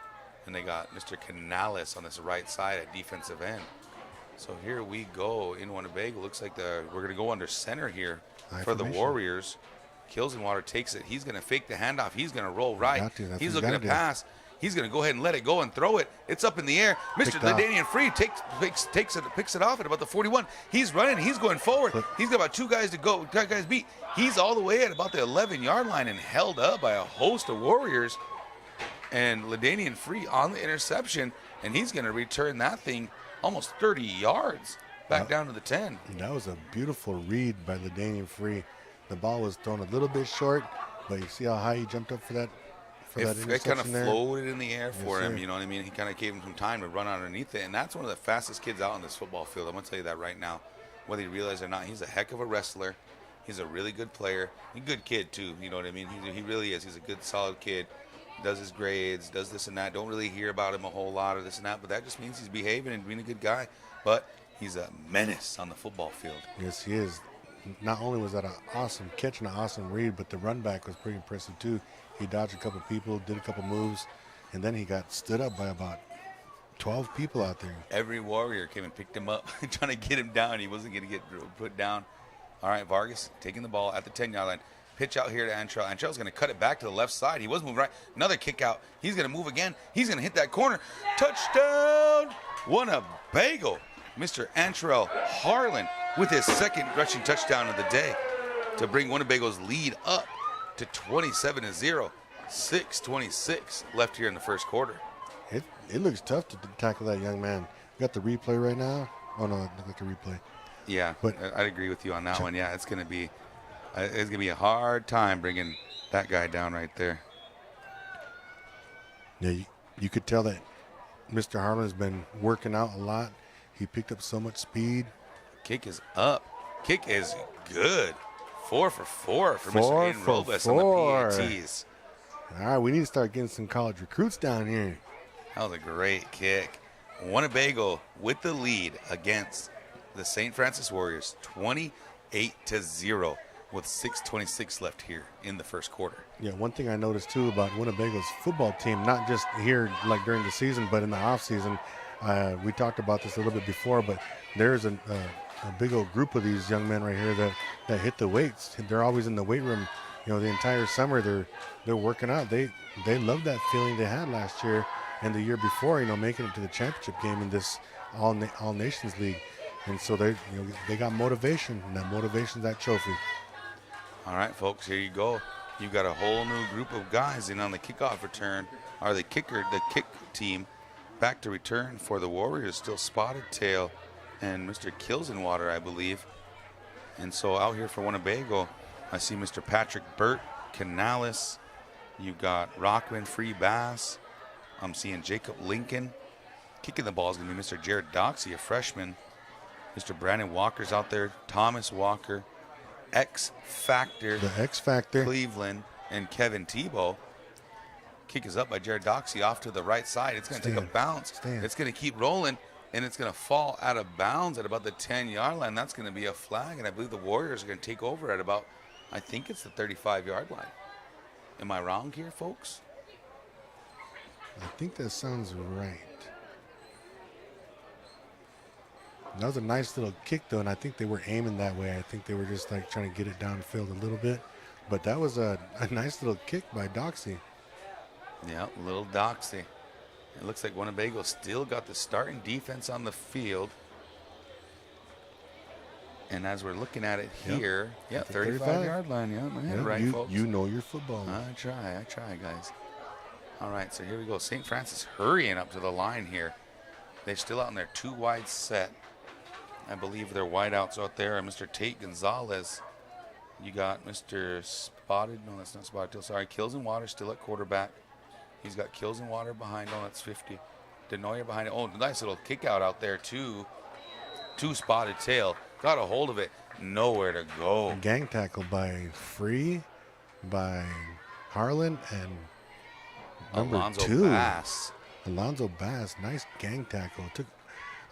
And they got Mr. Canales on this right side at defensive end. So here we go in Winnebago. Looks like we're going to go under center here for the Warriors. Kilsenwater takes it. He's going to fake the handoff. He's going to roll right. He's looking to pass. He's going to go ahead and let it go and throw it. It's up in the air. Mr. LaDanian Free picks it off at about the 41. He's running. He's going forward. He's got about 2 guys to go. 2 guys beat. He's all the way at about the 11-yard line and held up by a host of Warriors. And LaDanian Free on the interception, and he's going to return that thing almost 30 yards back down to the 10. That was a beautiful read by LaDanian Free. The ball was thrown a little bit short, but you see how high he jumped up for that interception. It kind of there? floated in the air for him, sir. you know what I mean? He kind of gave him some time to run underneath it, and that's one of the fastest kids out on this football field. I'm going to tell you that right now. Whether you realize it or not, he's a heck of a wrestler. He's a really good player. He's a good kid, too, you know what I mean? He really is. He's a good, solid kid. Does his grades, does this and that. Don't really hear about him a whole lot or this and that, but that just means he's behaving and being a good guy. But he's a menace on the football field. Yes, he is. Not only was that an awesome catch and an awesome read, but the run back was pretty impressive too. He dodged a couple people, did a couple moves, and then he got stood up by about 12 people out there. Every Warrior came and picked him up, trying to get him down. He wasn't going to get put down. All right, Vargas taking the ball at the 10-yard line. Pitch out here to Antrell. Antrell's going to cut it back to the left side. He was moving right. Another kick out. He's going to move again. He's going to hit that corner. Touchdown! Winnebago. Mr. Antrell Harlan with his second rushing touchdown of the day to bring Winnebago's lead up to 27-0. 6:26 left here in the first quarter. It looks tough to tackle that young man. We got the replay right now. Oh, no, it looked like a replay. Yeah, but I'd agree with you on that one. Yeah, it's going to be a hard time bringing that guy down right there. Yeah, you could tell that Mr. Harlan's been working out a lot. He picked up so much speed. Kick is up. Kick is good. 4 for 4 for Mr. Aiden Robes on the PATs. All right, we need to start getting some college recruits down here. That was a great kick. Winnebago with the lead against the St. Francis Warriors, 28-0 with 6:26 left here in the first quarter. Yeah, one thing I noticed too about Winnebago's football team, not just here like during the season, but in the off season. We talked about this a little bit before, but there's a big old group of these young men right here that hit the weights. They're always in the weight room, you know, the entire summer. They're working out. They love that feeling they had last year and the year before, you know, making it to the championship game in this All Nations League. And so they got motivation, and that motivation's that trophy. All right, folks, here you go. You've got a whole new group of guys in on the kickoff return, or the kick team. Back to return for the Warriors, still Spotted Tail and Mr. Kilsenwater, I believe. And so out here for Winnebago, I see Mr. Patrick Burt, Canales. You got Rockman, Free Bass. I'm seeing Jacob Lincoln. Kicking the ball is going to be Mr. Jared Doxey, a freshman. Mr. Brandon Walker's out there. Thomas Walker, X Factor. The X Factor. Cleveland and Kevin Tebow. Kick is up by Jared Doxey off to the right side. It's going to take a bounce. It's going to keep rolling, and it's going to fall out of bounds at about the 10-yard line. That's going to be a flag, and I believe the Warriors are going to take over at about, I think it's the 35-yard line. Am I wrong here, folks? I think that sounds right. That was a nice little kick, though, and I think they were aiming that way. I think they were just like trying to get it downfield a little bit. But that was a nice little kick by Doxey. Yeah, little Doxey. It looks like Winnebago still got the starting defense on the field. And as we're looking at it here, 35-yard line. Yeah, right, folks. You know your football. I try, guys. All right, so here we go. St. Francis hurrying up to the line here. They're still out in their 2 wide set. I believe their wideouts out there are Mr. Tate Gonzalez. You got Mr. spotted. No, that's not spotted till. Sorry, Kills and Water still at quarterback. He's got Kills and Water behind. Oh, that's 50. Denoyer behind it. Oh, nice little kick out out there too. Two spotted tail. Got a hold of it. Nowhere to go. Gang tackle by Free, by Harlan, and number Alonzo 2. Bass. Alonzo Bass. Nice gang tackle. Took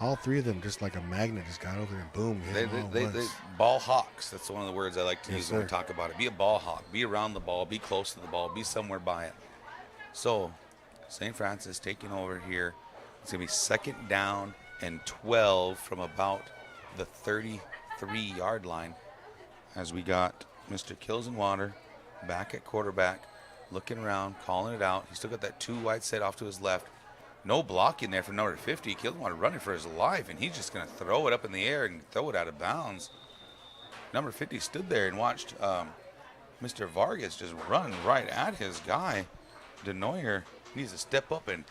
all 3 of them just like a magnet. Just got over there and boom. Hit them all at once. Ball hawks. That's one of the words I like to use when we sir. talk about it. Be a ball hawk. Be around the ball. Be close to the ball. Be somewhere by it. So, St. Francis taking over here. It's going to be 2nd down and 12 from about the 33-yard line, as we got Mr. Kills and Water back at quarterback, looking around, calling it out. He's still got that 2 wide set off to his left. No blocking there for number 50. Kills and Water running for his life, and he's just going to throw it up in the air and throw it out of bounds. Number 50 stood there and watched Mr. Vargas just run right at his guy. Denoyer needs to step up and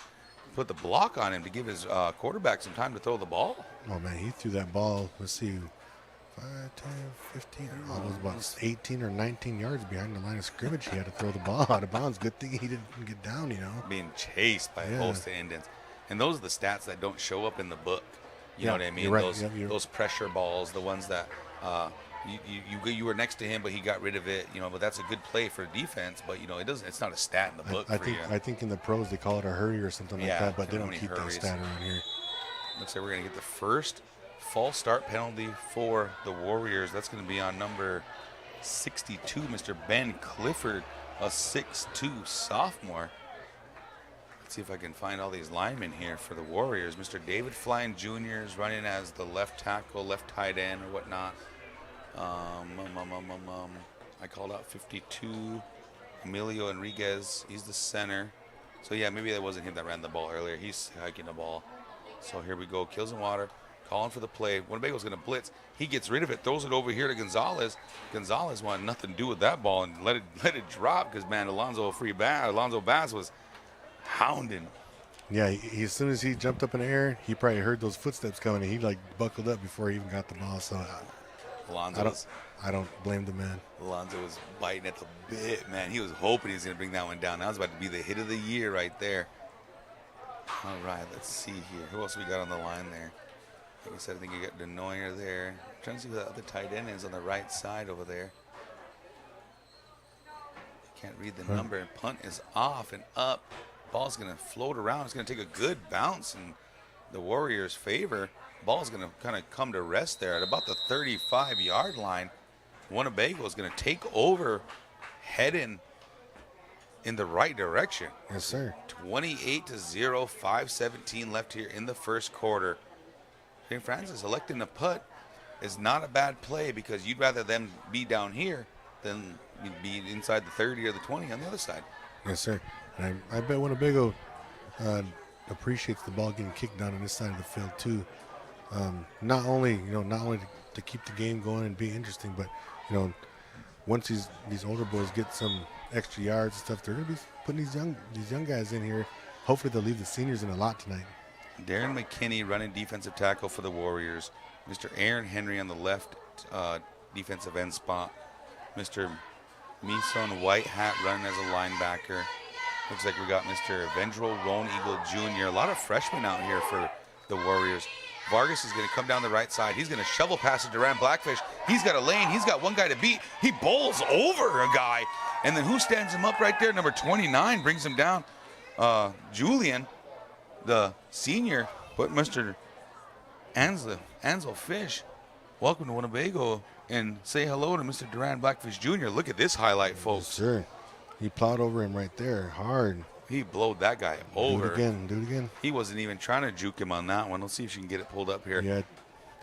put the block on him to give his quarterback some time to throw the ball. Oh, man, he threw that ball, let's see, 5, 10, 15, almost about 18 or 19 yards behind the line of scrimmage. He had to throw the ball out of bounds. Good thing he didn't get down, you know. Being chased by a host of Indians. And those are the stats that don't show up in the book. You know what I mean? You're right. Those pressure balls, the ones that you were next to him, but he got rid of it. You know, but that's a good play for defense. But you know, it's not a stat in the book. I think in the pros they call it a hurry or something like that, but they don't keep hurries. that stat around here. Looks like we're gonna get the first false start penalty for the Warriors. That's gonna be on number 62, Mr. Ben Clifford, a 6'2" sophomore. Let's see if I can find all these linemen here for the Warriors. Mr. David Flynn Jr. is running as the left tackle, left tight end or whatnot. I called out 52. Emilio Enriquez, he's the center. So yeah, maybe that wasn't him that ran the ball earlier. He's hiking the ball. So here we go. Kills and Water, calling for the play. Winnebago's going to blitz. He gets rid of it, throws it over here to Gonzalez. Gonzalez wanted nothing to do with that ball and let it drop because, man, Alonzo Bass was hounding. Yeah, as soon as he jumped up in the air, he probably heard those footsteps coming, and he like buckled up before he even got the ball. So I don't blame the man. Alonzo was biting at the bit, man. He was hoping he was going to bring that one down. That was about to be the hit of the year right there. All right, let's see here. Who else we got on the line there? Like I said, I think you got Denoyer there. I'm trying to see who the other tight end is on the right side over there. Can't read the number, and punt is off and up. Ball's going to float around. It's going to take a good bounce in the Warriors' favor. Ball's going to kind of come to rest there at about the 35-yard line. Winnebago is going to take over, heading in the right direction. Yes, sir. 28-0, 5:17 left here in the first quarter. St. Francis electing to putt is not a bad play because you'd rather them be down here than be inside the 30 or the 20 on the other side. Yes, sir. And I bet Winnebago appreciates the ball getting kicked down on this side of the field too. Not only to keep the game going and be interesting, but once these older boys get some extra yards and stuff, they're gonna be putting these young guys in here. Hopefully they'll leave the seniors in a lot tonight. Darren McKinney running defensive tackle for the Warriors. Mr. Aaron Henry on the left defensive end spot. Mr. Mison White Hat running as a linebacker. Looks like we got Mr. Vendrell Roan Eagle Jr. A lot of freshmen out here for the Warriors. Vargas is going to come down the right side. He's going to shovel past to Duran Blackfish. He's got a lane. He's got one guy to beat. He bowls over a guy. And then who stands him up right there? Number 29 brings him down. Julian, the senior, but Mr. Ansel Fish, welcome to Winnebago, and say hello to Mr. Duran Blackfish Jr. Look at this highlight, folks. Yes, sir. He plowed over him right there, hard. He blowed that guy over. Do it again. He wasn't even trying to juke him on that one. Let's see if she can get it pulled up here. Yeah.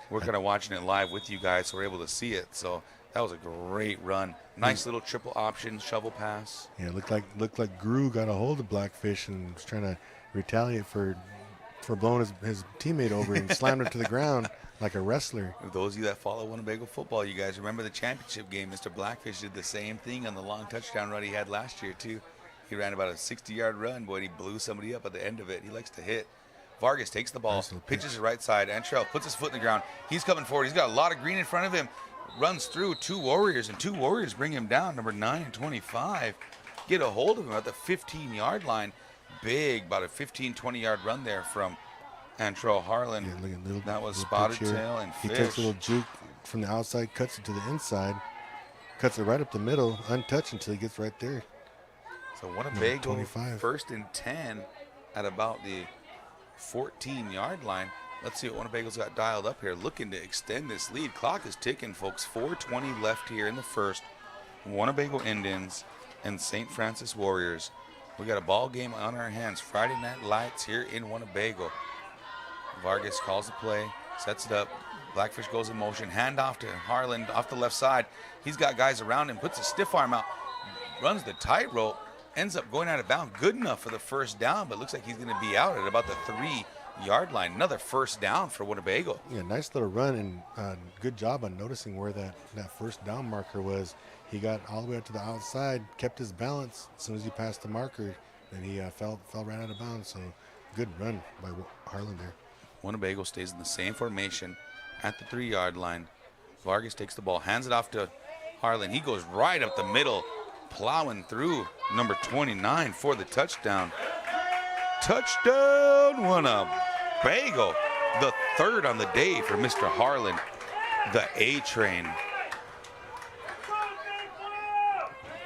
We're kind of watching it live with you guys, so we're able to see it. So that was a great run. Nice little triple option shovel pass. Yeah, looked like Gru got a hold of Blackfish and was trying to retaliate for blowing his teammate over and slammed her to the ground like a wrestler. For those of you that follow Winnebago football, you guys remember the championship game. Mr. Blackfish did the same thing on the long touchdown run he had last year, too. He ran about a 60-yard run, boy, and he blew somebody up at the end of it. He likes to hit. Vargas takes the ball, pitches his right side. Antrell puts his foot in the ground. He's coming forward. He's got a lot of green in front of him. runs through 2 Warriors, and 2 Warriors bring him down. Number 9 and 25 get a hold of him at the 15-yard line. Big, about a 15, 20-yard run there from Antrell Harlan. Yeah, look at little, that was little Spotted pitch here. Tail and He Fish. takes a little juke from the outside, cuts it to the inside, cuts it right up the middle, untouched until he gets right there. So Winnebago 25. 1st and 10 at about the 14-yard line. Let's see what Winnebago's got dialed up here, looking to extend this lead. Clock is ticking, folks. 4:20 left here in the first. Winnebago Indians and St. Francis Warriors. We got a ball game on our hands. Friday Night Lights here in Winnebago. Vargas calls the play, sets it up. Blackfish goes in motion. Hand off to Harlan off the left side. He's got guys around him, puts a stiff arm out, runs the tightrope, ends up going out of bounds. Good enough for the first down, but looks like he's going to be out at about the 3-yard line. Another first down for Winnebago. Yeah, nice little run, and good job on noticing where that first down marker was. He got all the way up to the outside, kept his balance. As soon as he passed the marker, then he fell right out of bounds. So good run by Harlan there. Winnebago stays in the same formation at the 3-yard line. Vargas takes the ball, hands it off to Harlan. He goes right up the middle, plowing through number 29 for the touchdown. Touchdown, Winnebago. The 3rd on the day for Mr. Harlan, the A-Train.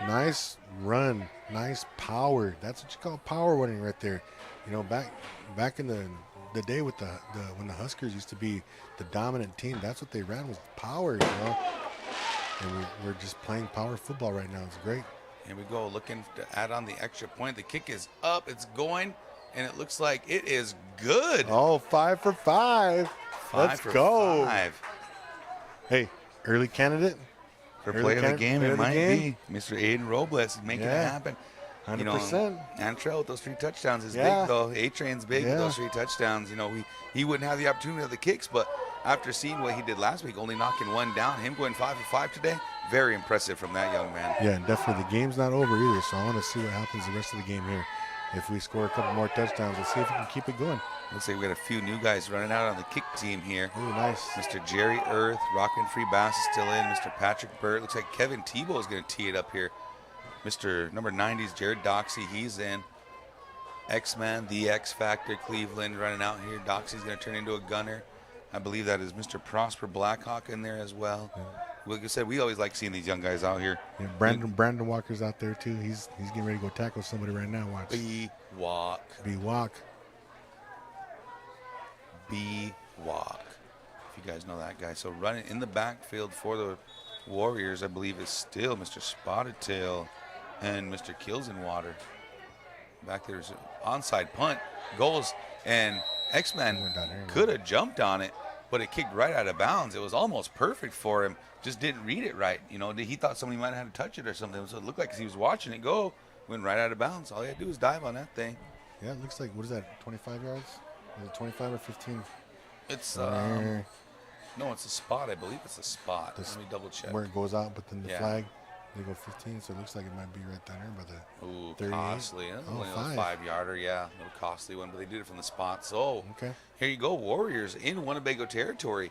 Nice run, nice power. That's what you call power running right there. You know, back in the day with when the Huskers used to be the dominant team, that's what they ran, was power, you know. And we're just playing power football right now. It's great. Here we go, looking to add on the extra point. The kick is up, it's going, and it looks like it is good. Oh, 5 for 5. Let's go. 5. Hey, early candidate. For play of the game, it might be. Mr. Aiden Robles is making it happen. 100%. You know, Antrell with those 3 touchdowns is big, though. A-Train's big with those 3 touchdowns. You know, he wouldn't have the opportunity of the kicks, but after seeing what he did last week, only knocking 1 down, him going 5 for 5 today, very impressive from that young man. Yeah, and definitely the game's not over either, so I want to see what happens the rest of the game here. If we score a couple more touchdowns, let's see if we can keep it going. Looks like we got a few new guys running out on the kick team here. Ooh, nice. Mr. Jerry Earth, Rockman Free Bass is still in. Mr. Patrick Burt. Looks like Kevin Tebow is going to tee it up here. Mr. number 90s, Jared Doxey, he's in. X-Man, the X Factor, Cleveland running out here. Doxey's going to turn into a gunner. I believe that is Mr. Prosper Blackhawk in there as well. Yeah. Like I said, we always like seeing these young guys out here. Yeah, Brandon Walker's out there too. He's getting ready to go tackle somebody right now. Watch. B-Walk. B-Walk. B-Walk. If you guys know that guy. So running in the backfield for the Warriors, I believe, is still Mr. Spotted Tail and Mr. Kills in Water. Back there's an onside punt. Goals, and X-Man could have jumped on it, but it kicked right out of bounds. It was almost perfect for him. Just didn't read it right. You know, he thought somebody might have had to touch it or something. So it looked like he was watching it go, went right out of bounds. All he had to do was dive on that thing. Yeah, it looks like, what is that, 25 yards? Is it 25 or 15? It's, no, it's a spot. I believe it's a spot. Let me double check. Where it goes out, but then the flag, they go 15, so it looks like it might be right down there by the 38. Costly. Only a 5-yarder, a little costly one, but they did it from the spot. So here you go, Warriors in Winnebago territory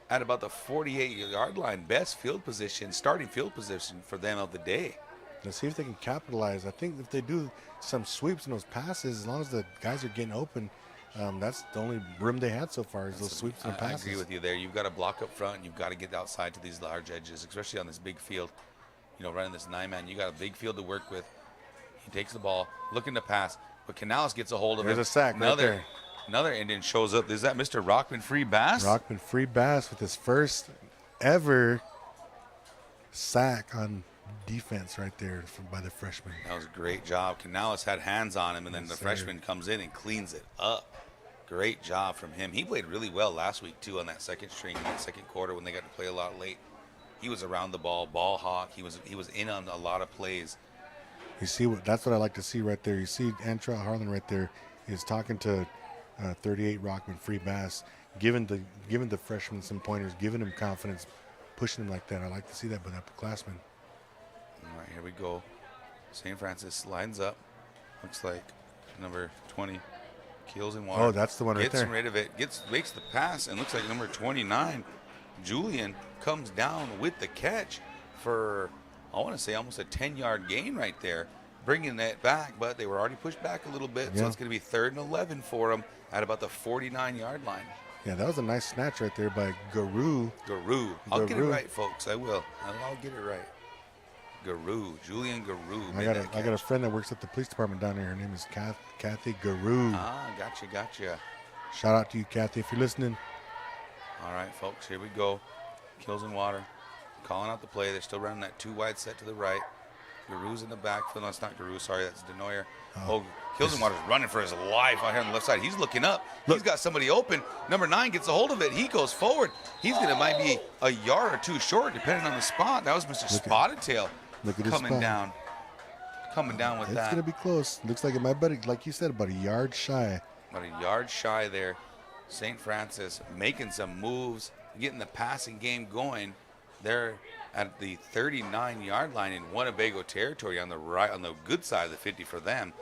at about the 48-yard line. Best field position, starting field position for them of the day. Let's see if they can capitalize. I think if they do some sweeps in those passes, as long as the guys are getting open, that's the only room they had so far is those sweeps and passes. I agree with you there. You've got to block up front, and you've got to get outside to these large edges, especially on this big field. You know, running this 9-man, you got a big field to work with. He takes the ball, looking to pass, but Canales gets a hold of it. There's a sack right there. Another Indian shows up. Is that Mr. Rockman Free Bass? Rockman Free Bass with his first ever sack on defense right there by the freshman. That was a great job. Canales had hands on him, and then the freshman comes in and cleans it up. Great job from him. He played really well last week, too, on that second string in that second quarter when they got to play a lot late. He was around the ball hawk. He was in on a lot of plays. You see that's what I like to see right there. You see Antrell Harlan right there is talking to 38 Rockman Free Bass, giving the freshman some pointers, giving him confidence, pushing him like that. I like to see that by that upperclassman. All right, here we go. St. Francis lines up. Looks like number 20, Kills in Water. Oh, that's the one right there. Gets rid of it. Makes the pass, and looks like number 29, Julian comes down with the catch for, I want to say, almost a 10-yard gain right there, bringing that back, but they were already pushed back a little bit, so it's going to be 3rd and 11 for them at about the 49-yard line. Yeah, that was a nice snatch right there by Guru. I'll get it right, folks. I will. I'll get it right. Julian Guru. I got a friend that works at the police department down there. Her name is Kathy Guru. Gotcha. Shout out to you, Kathy, if you're listening. All right, folks, here we go. Kills and Water calling out the play. They're still running that 2-wide set to the right. Guru's in the backfield. No, it's not Guru. Sorry, that's Denoyer. Kills and Water's running for his life out here on the left side. He's looking up. He's got somebody open. Number 9 gets a hold of it. He goes forward. He's going to might be a yard or two short, depending on the spot. That was Mr. Spotted Tail coming down. Coming down with that. It's going to be close. Looks like it might be, like you said, about a yard shy. About a yard shy there. St. Francis making some moves, getting the passing game going. They're at the 39-yard line in Winnebago territory on the right, on the good side of the 50 for them.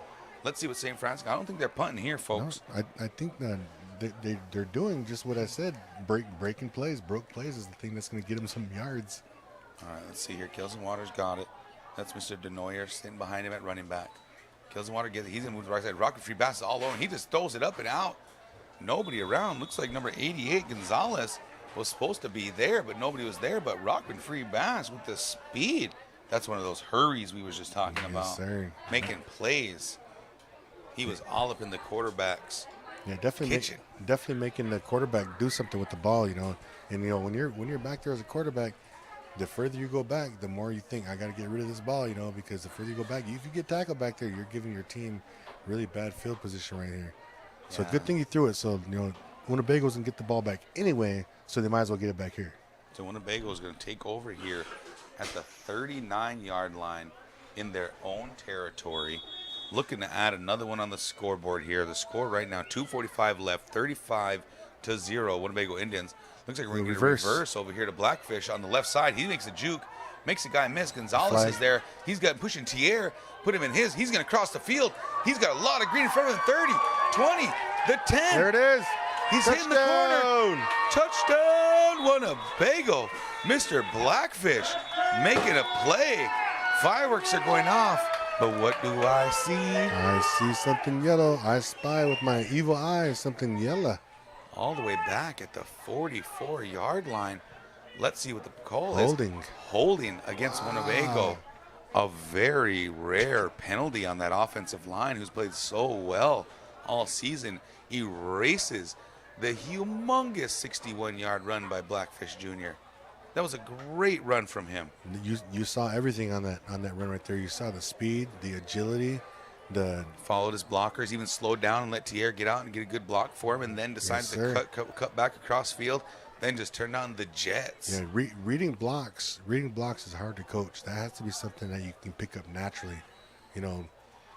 Let's see what St. Francis. I don't think they're punting here, folks. No, I think they're doing just what I said. Breaking plays, broke plays is the thing that's going to get them some yards. All right, let's see here. Kills and Waters got it. That's Mr. Denoyer sitting behind him at running back. Kills and Water gets it. He's going to move to the right side. Rocket free passes all over. He just throws it up and out. Nobody around. Looks like number 88, Gonzalez, was supposed to be there, but nobody was there. But rocking free bass with the speed. That's one of those hurries we was just talking about. Sir. Making plays. He was all up in the quarterbacks. Yeah, definitely making the quarterback do something with the ball, you know. And you know, when you're back there as a quarterback, the further you go back, the more you think, I got to get rid of this ball, you know, because the further you go back, if you get tackled back there, you're giving your team really bad field position right here. So good thing you threw it. So, you know, Winnebago's going to get the ball back anyway, so they might as well get it back here. So Winnebago is going to take over here at the 39-yard line in their own territory. Looking to add another one on the scoreboard here. The score right now, 2:45 left, 35-0, Winnebago Indians. Looks like we're going to get a reverse over here to Blackfish on the left side. He makes a juke, makes the guy miss. Gonzalez is there. He's got pushing Tier, put him in his. He's going to cross the field. He's got a lot of green in front of him. 30, 20, the 10. There it is. He's hitting the corner. Touchdown, Winnebago. Mr. Blackfish making a play. Fireworks are going off. But what do I see? I see something yellow. I spy with my evil eye something yellow. All the way back at the 44-yard line. Let's see what the call is. Holding against Winnebago. A very rare penalty on that offensive line, who's played so well all season. Erases the humongous 61-yard run by Blackfish Jr. That was a great run from him. You saw everything on that run right there. You saw the speed, the agility, followed his blockers, even slowed down and let Tier get out and get a good block for him, and then decided to cut back across field, then just turned on the jets. Yeah, reading blocks is hard to coach. That has to be something that you can pick up naturally. You know,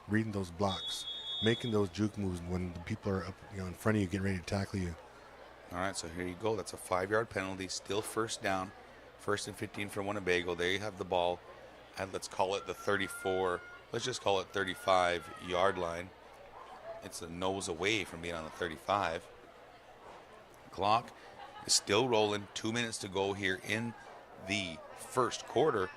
reading those blocks, making those juke moves when the people are up, you know, in front of you, getting ready to tackle you. All right, so here you go. That's a 5-yard penalty. Still first down. 1st and 15 for Winnebago. There you have the ball at, let's call it the 34. Let's just call it 35-yard line. It's a nose away from being on the 35. Clock is still rolling. 2 minutes to go here in the first quarter.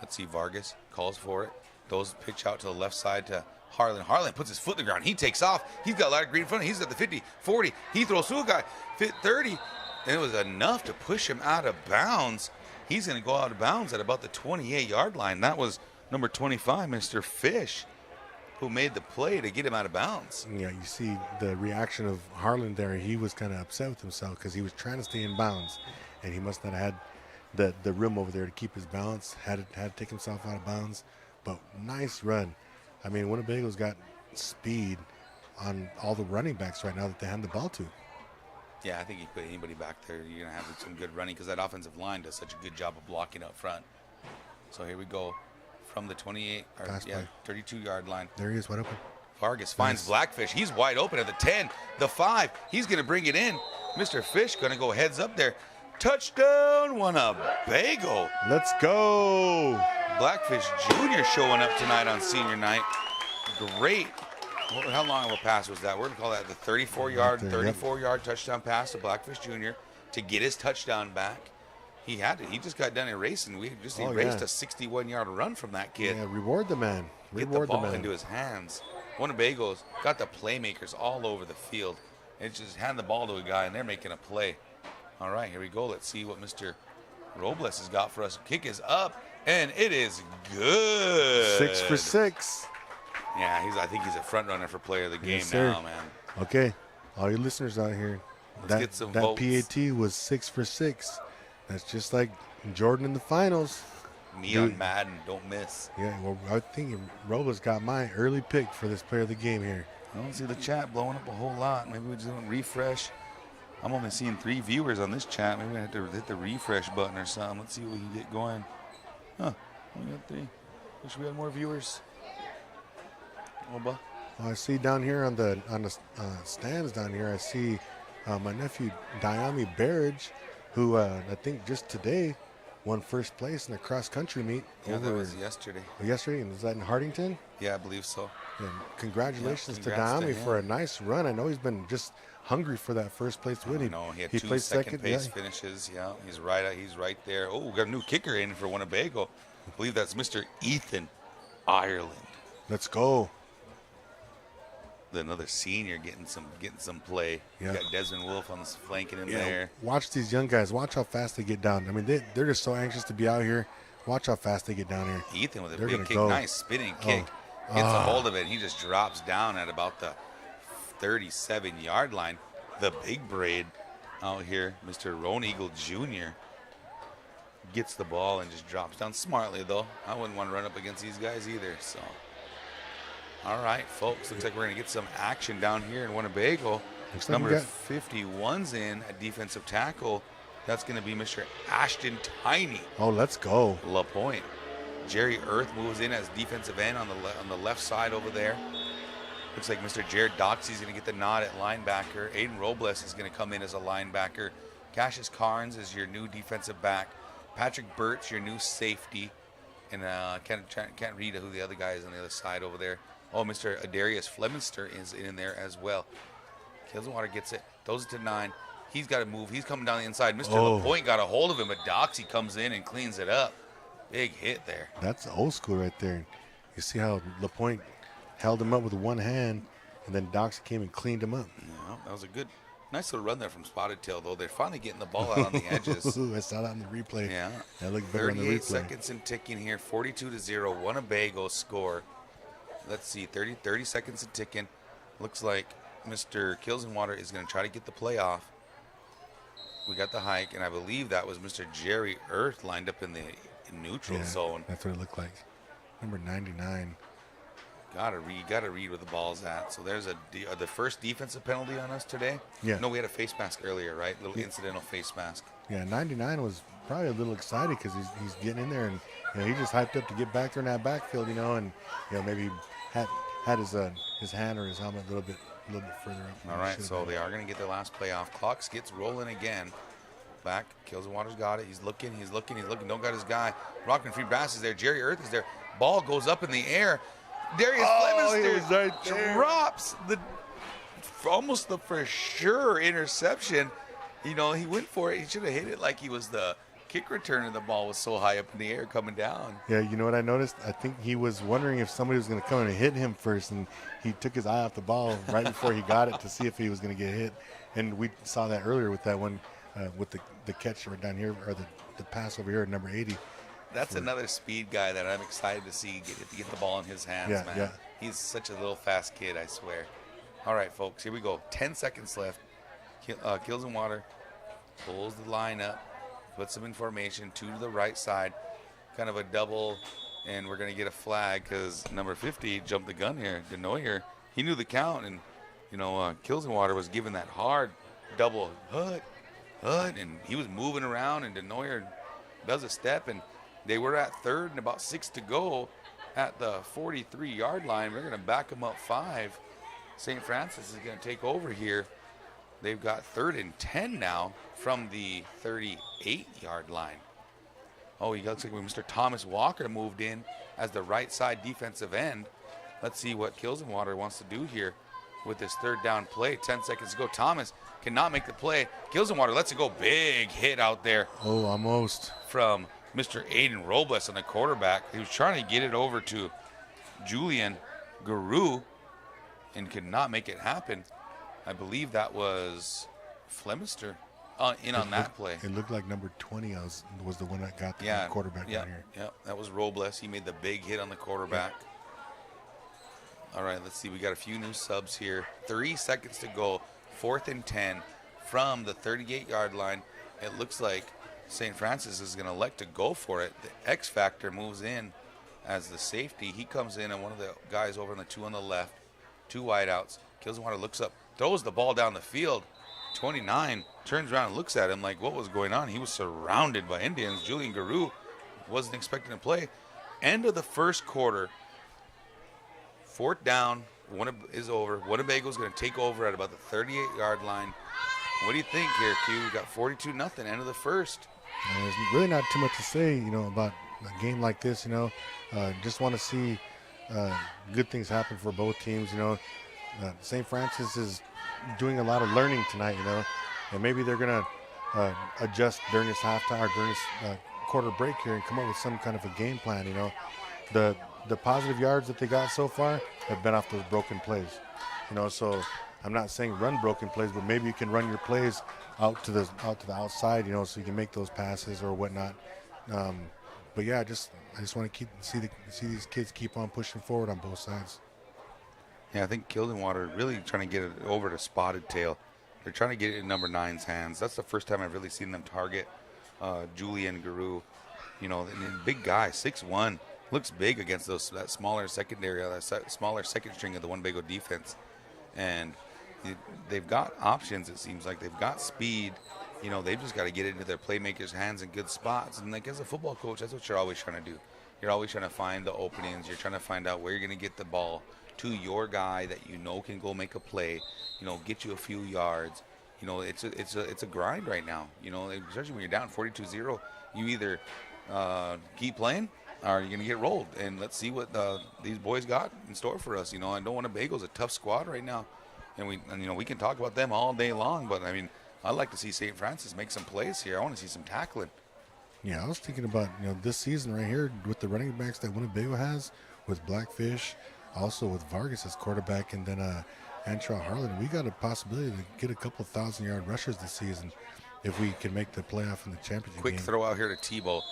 Let's see. Vargas calls for it. Those pitch out to the left side to Harlan. Harlan puts his foot in the ground. He takes off. He's got a lot of green in front of him. He's at the 50, 40. He throws through a guy. 30. And it was enough to push him out of bounds. He's going to go out of bounds at about the 28-yard line. That was number 25, Mr. Fish, who made the play to get him out of bounds. Yeah, you see the reaction of Harlan there. He was kind of upset with himself because he was trying to stay in bounds, and he must not have had the room over there to keep his balance. Had to take himself out of bounds. But nice run. I mean, Winnebago's got speed on all the running backs right now that they hand the ball to. Yeah, I think you put anybody back there, you're going to have some good running because that offensive line does such a good job of blocking up front. So here we go from the 32-yard line. There he is, wide open. Vargas finds Blackfish. He's wide open at the 10, the 5. He's going to bring it in. Mr. Fish going to go heads up there. Touchdown, Winnebago. Let's go. Blackfish Jr. showing up tonight on senior night. Great. How long of a pass was that? We're going to call that the 34-yard touchdown pass to Blackfish Jr. to get his touchdown back. He had to. He just got done erasing. We just erased a 61-yard run from that kid. Yeah, reward the man. Get the ball into his hands. Winnebago's got the playmakers all over the field. And just hand the ball to a guy, and they're making a play. All right, here we go. Let's see what Mr. Robles has got for us. Kick is up, and it is good. 6 for 6. Yeah, I think he's a front runner for player of the game now, man. Okay, all you listeners out here, Let's get some that votes. PAT was 6 for 6. That's just like Jordan in the finals. Me on Madden, don't miss. Yeah, well, I think Robles got my early pick for this player of the game here. I don't see the chat blowing up a whole lot. Maybe we just don't refresh. I'm only seeing 3 viewers on this chat. Maybe I have to hit the refresh button or something. Let's see what we can get going. Huh, only got 3. Wish we had more viewers. Well, I see down here on the stands down here, I see my nephew Diami Barrage, who I think just today won first place in the cross-country meet. Yeah, that was yesterday. Yesterday, and was that in Hardington? Yeah, I believe so. And congratulations to congrats to Diami him. for a nice run. I know he's been just hungry for that first place win. I know, he had 2 second place finishes. Yeah, he's right there. Oh, we got a new kicker in for Winnebago. I believe that's Mr. Ethan Ireland. Let's go. Another senior getting some play. Yeah. You got Desmond Wolf on the flanking him there. Watch these young guys. Watch how fast they get down. I mean, they're just so anxious to be out here. Watch how fast they get down here. Ethan with a They're big gonna kick, go. nice spinning kick. Gets a hold of it, and he just drops down at about the 37-yard line. The big braid out here, Mr. Roan Eagle Jr. gets the ball and just drops down smartly, though. I wouldn't want to run up against these guys either, so. All right, folks, looks like we're going to get some action down here in Winnebago. Looks like Number 51's in at defensive tackle. That's going to be Mr. Ashton Tiny. Oh, let's go. LaPointe. Jerry Earth moves in as defensive end on the left side over there. Looks like Mr. Jared Doxey's going to get the nod at linebacker. Aiden Robles is going to come in as a linebacker. Cassius Carnes is your new defensive back. Patrick Burt's your new safety. And can't read who the other guy is on the other side over there. Oh, Mr. Adarius Fleminster is in there as well. Kilsenwater gets it. Throws it to 9. He's got to move. He's coming down the inside. Mr. LaPointe got a hold of him, but Doxey comes in and cleans it up. Big hit there. That's old school right there. You see how LaPointe held him up with one hand, and then Doxey came and cleaned him up. Yeah, that was a nice little run there from Spotted Tail, though. They're finally getting the ball out on the edges. I saw that on the replay. Yeah. That looked better on the 38 replay. seconds and ticking here. 42-0. Winnebago score. Let's see. 30 seconds and ticking. Looks like Mr. Kilsenwater is going to try to get the play off. We got the hike, and I believe that was Mr. Jerry Earth lined up in the neutral zone. That's what it looked like. Number 99. Gotta read where the ball's at. So there's the first defensive penalty on us today. Yeah. No, we had a face mask earlier, right? Little incidental face mask. Yeah, 99 was probably a little excited because he's getting in there, and he just hyped up to get back there in that backfield, and maybe had his hand or his helmet a little bit further up. All right, so they are going to get their last play off. Clocks gets rolling again. Back, Kilsenwater's got it. He's looking. Don't got his guy. Rockman Free Bass is there. Jerry Earth is there. Ball goes up in the air. Darius Fleminster drops almost the for sure interception. He went for it. He should have hit it like he was the kick return, and the ball was so high up in the air coming down. Yeah, you know what I noticed? I think he was wondering if somebody was going to come in and hit him first, and he took his eye off the ball right before he got it to see if he was going to get hit. And we saw that earlier with that one, with the catch right down here, or the pass over here at number 80. That's another speed guy that I'm excited to see get the ball in his hands, man. Yeah. He's such a little fast kid, I swear. All right, folks, here we go. 10 seconds left. Kilsenwater pulls the line up, puts them in formation, 2 to the right side, kind of a double, and we're going to get a flag because number 50 jumped the gun here. Denoyer, he knew the count, and, Kilsenwater was giving that hard double hut, and he was moving around, and Denoyer does a step, and they were at third and about 6 to go at the 43-yard line. We're going to back them up 5. St. Francis is going to take over here. They've got 3rd and 10 now from the 38-yard line. Oh, he looks like Mr. Thomas Walker moved in as the right side defensive end. Let's see what Kilsenwater wants to do here with this 3rd down play. 10 seconds to go. Thomas cannot make the play. Kilsenwater lets it go. Big hit out there Oh, almost. from Mr. Aiden Robles on the quarterback. He was trying to get it over to Julian Guru and could not make it happen. I believe that was Flemister in on that play. It looked like number 20 was the one that got the quarterback down here. Yeah, that was Robles. He made the big hit on the quarterback. All right, let's see. We got a few new subs here. 3 seconds to go. 4th and 10 from the 38-yard line. It looks like St. Francis is going to elect to go for it. The X Factor moves in as the safety. He comes in, and one of the guys over on the 2 on the left, 2 wideouts. Kilsenwater looks up, throws the ball down the field. 29 turns around and looks at him like what was going on. He was surrounded by Indians. Julian Guru wasn't expecting to play. End of the first quarter. 4th down. Is over. Winnebago's going to take over at about the 38-yard line. What do you think here, Q? We got 42-0, end of the first. There's really not too much to say, about a game like this. Just want to see good things happen for both teams. St. Francis is doing a lot of learning tonight. And maybe they're going to adjust during this halftime or during this quarter break here and come up with some kind of a game plan. The positive yards that they got so far have been off those broken plays. So I'm not saying run broken plays, but maybe you can run your plays out to the outside, so you can make those passes or whatnot. But yeah, I just want to see these kids keep on pushing forward on both sides. Yeah, I think Kildenwater really trying to get it over to Spotted Tail. They're trying to get it in number 9's hands. That's the first time I've really seen them target Julian Guru. Big guy, 6'1". Looks big against that smaller secondary, that smaller second string of the Winnebago defense. And they've got options, it seems like. They've got speed. They've just got to get it into their playmakers' hands in good spots. And, as a football coach, that's what you're always trying to do. You're always trying to find the openings. You're trying to find out where you're going to get the ball to your guy that can go make a play, get you a few yards. It's a grind right now. Especially when you're down 42-0, you either keep playing or you're going to get rolled. And let's see what these boys got in store for us. I know Winnebago's a tough squad right now. And we can talk about them all day long, but I'd like to see St. Francis make some plays here. I want to see some tackling. Yeah, I was thinking about, this season right here with the running backs that Winnebago has, with Blackfish, also with Vargas as quarterback, and then Antraw Harlan. We got a possibility to get a couple 1,000-yard rushers this season if we can make the playoff in the championship Quick game. Throw out here to Tebow.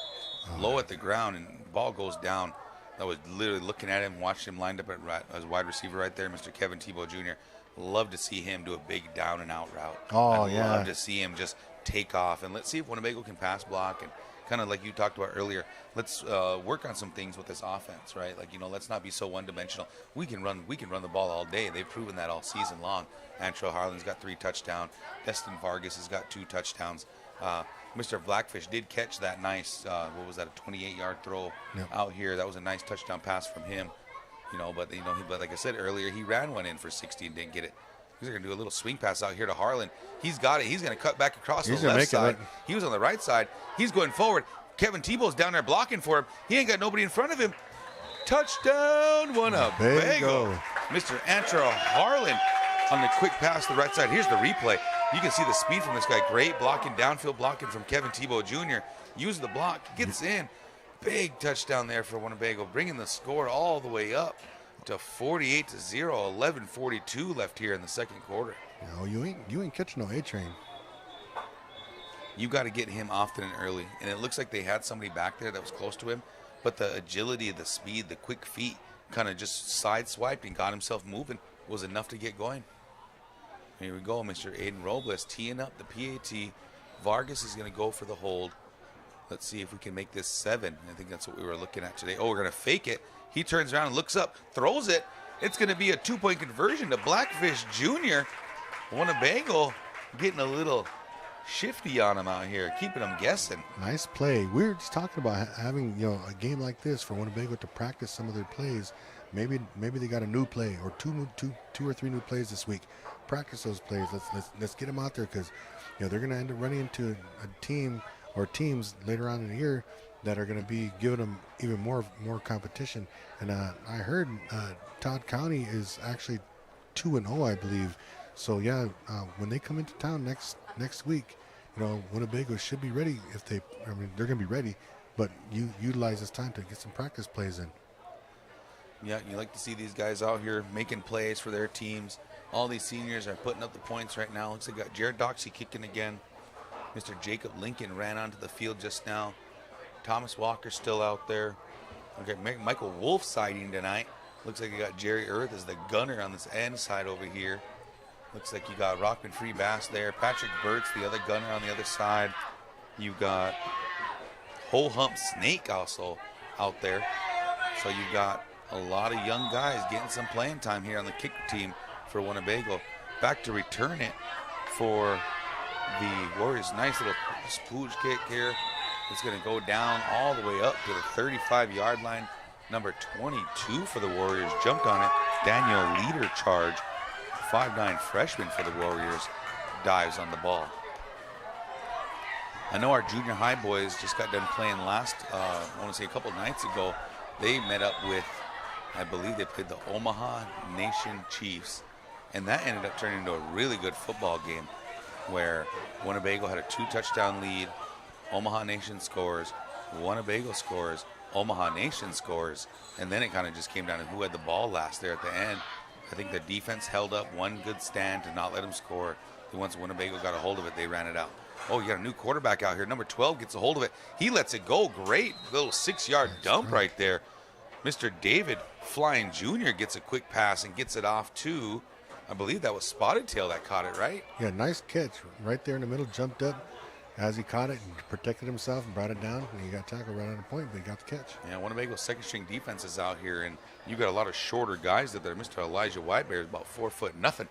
Low at the ground, and ball goes down. I was literally looking at him, watching him lined up as wide receiver right there, Mr. Kevin Tebow Jr. Love to see him do a big down and out route. I'd love to see him just take off. And let's see if Winnebago can pass block, and kind of like you talked about earlier, let's work on some things with this offense, right? Let's not be so one-dimensional. We can run the ball all day. They've proven that all season long. Antraw Harlan's got 3 touchdowns. Destin Vargas has got 2 touchdowns. Mr. Blackfish did catch that nice, a 28-yard throw out here. That was a nice touchdown pass from him. But like I said earlier, he ran one in for 60 and didn't get it. He's going to do a little swing pass out here to Harlan. He's got it. He's going to cut back across the left side. He was on the right side. He's going forward. Kevin Tebow's down there blocking for him. He ain't got nobody in front of him. Touchdown, Winnebago. Mr. Antraw Harlan on the quick pass to the right side. Here's the replay. You can see the speed from this guy. Great blocking, downfield blocking from Kevin Tebow Jr. Uses the block, gets in. Big touchdown there for Winnebago, bringing the score all the way up to 48-0. 11:42 left here in the second quarter. You ain't catching no A train. You got to get him often and early, and it looks like they had somebody back there that was close to him, but the agility, the speed, the quick feet, kind of just sideswiped and got himself moving was enough to get going. Here we go, Mr. Aiden Robles teeing up the PAT. Vargas is going to go for the hold. Let's see if we can make this 7. I think that's what we were looking at today. We're going to fake it. He turns around and looks up, throws it. It's going to be a 2-point conversion to Blackfish Jr. Winnebago getting a little shifty on him out here, keeping him guessing. Nice play. We were just talking about having a game like this for Winnebago to practice some of their plays. Maybe they got a new play or two or three new plays this week. Practice those plays. Let's get them out there, because they're going to end up running into a team or teams later on in the year that are going to be giving them even more competition. And I heard Todd County is actually 2-0, I believe, So yeah, when they come into town next week, Winnebago should be ready. They're going to be ready, but you utilize this time to get some practice plays in. Yeah, you like to see these guys out here making plays for their teams. All these seniors are putting up the points right now. Looks like got Jared Doxey kicking again. Mr. Jacob Lincoln ran onto the field just now. Thomas Walker's still out there. Okay, Michael Wolf sighting tonight. Looks like you got Jerry Earth as the gunner on this end side over here. Looks like you got Rockman Free Bass there. Patrick Burt's the other gunner on the other side. You got Whole Hump Snake also out there. So you got a lot of young guys getting some playing time here on the kick team for Winnebago. Back to return it for the Warriors. Nice little splooge kick here. It's going to go down all the way up to the 35-yard line. Number 22 for the Warriors jumped on it. Daniel Leader charge. 5'9" freshman for the Warriors dives on the ball. I know our junior high boys just got done playing I want to say a couple nights ago. They met up with, I believe they played the Omaha Nation Chiefs. And that ended up turning into a really good football game where Winnebago had a 2-touchdown lead. Omaha Nation scores, Winnebago scores, Omaha Nation scores, and then it kind of just came down to who had the ball last there at the end. I think the defense held up one good stand to not let them score. Then once Winnebago got a hold of it, they ran it out. Oh, you got a new quarterback out here. Number 12 gets a hold of it. He lets it go. Great little 6-yard dump right there. Mr. David Flying Jr. gets a quick pass and gets it off to, I believe that was Spotted Tail that caught it, right? Yeah, nice catch. Right there in the middle, jumped up as he caught it and protected himself and brought it down. And he got tackled right on the point, but he got the catch. Yeah, Winnebago's second-string defense is out here, and you got a lot of shorter guys that there. Mr. Elijah Whitebear is about 4'0",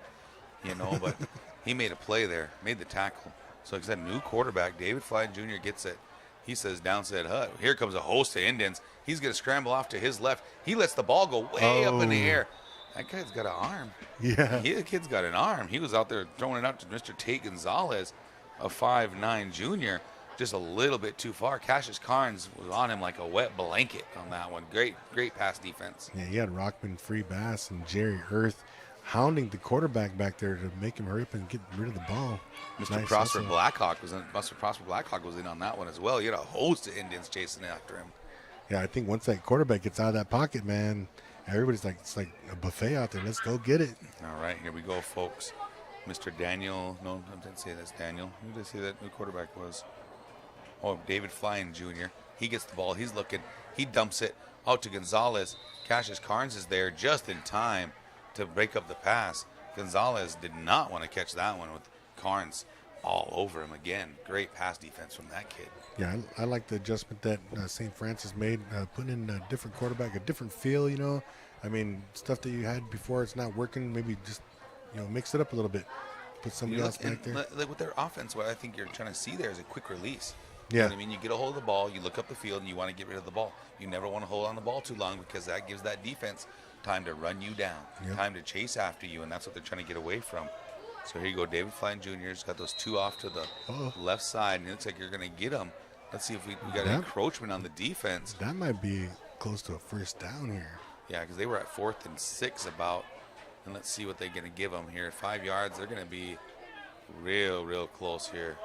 but he made a play there, made the tackle. So like I said, new quarterback, David Flying Jr. gets it. He says, Downset Hut. Here comes a host of Indians. He's going to scramble off to his left. He lets the ball go way up in the air. That guy's got an arm. Yeah. The kid's got an arm. He was out there throwing it out to Mr. Tate Gonzalez, a 5'9" junior, just a little bit too far. Cassius Carnes was on him like a wet blanket on that one. Great pass defense. Yeah, he had Rockman Free Bass and Jerry Earth hounding the quarterback back there to make him hurry up and get rid of the ball. Mr. Prosper Blackhawk was in on that one as well. He had a host of Indians chasing after him. Yeah, I think once that quarterback gets out of that pocket, man, everybody's like, it's like a buffet out there. Let's go get it. All right, here we go, folks. Mr. Daniel, no, I didn't say that's Daniel. Who did I say that new quarterback was? Oh, David Flying Jr. He gets the ball. He's looking. He dumps it out to Gonzalez. Cassius Carnes is there just in time to break up the pass. Gonzalez did not want to catch that one with Carnes all over him again. Great pass defense from that kid. Yeah, I like the adjustment that St. Francis made, putting in a different quarterback, a different feel, I mean, stuff that you had before, it's not working. Maybe just, mix it up a little bit. Put somebody else back there. With their offense, what I think you're trying to see there is a quick release. Yeah. You know what I mean? You get a hold of the ball, you look up the field, and you want to get rid of the ball. You never want to hold on the ball too long because that gives that defense time to run you down, time to chase after you, and that's what they're trying to get away from. So here you go, David Flying Jr.'s got those two off to the left side, and it looks like you're going to get them. Let's see if we got an encroachment on the defense. That might be close to a first down here. Yeah, because they were at 4th and 6 about, and let's see what they're going to give them here. 5 yards, they're going to be real close here.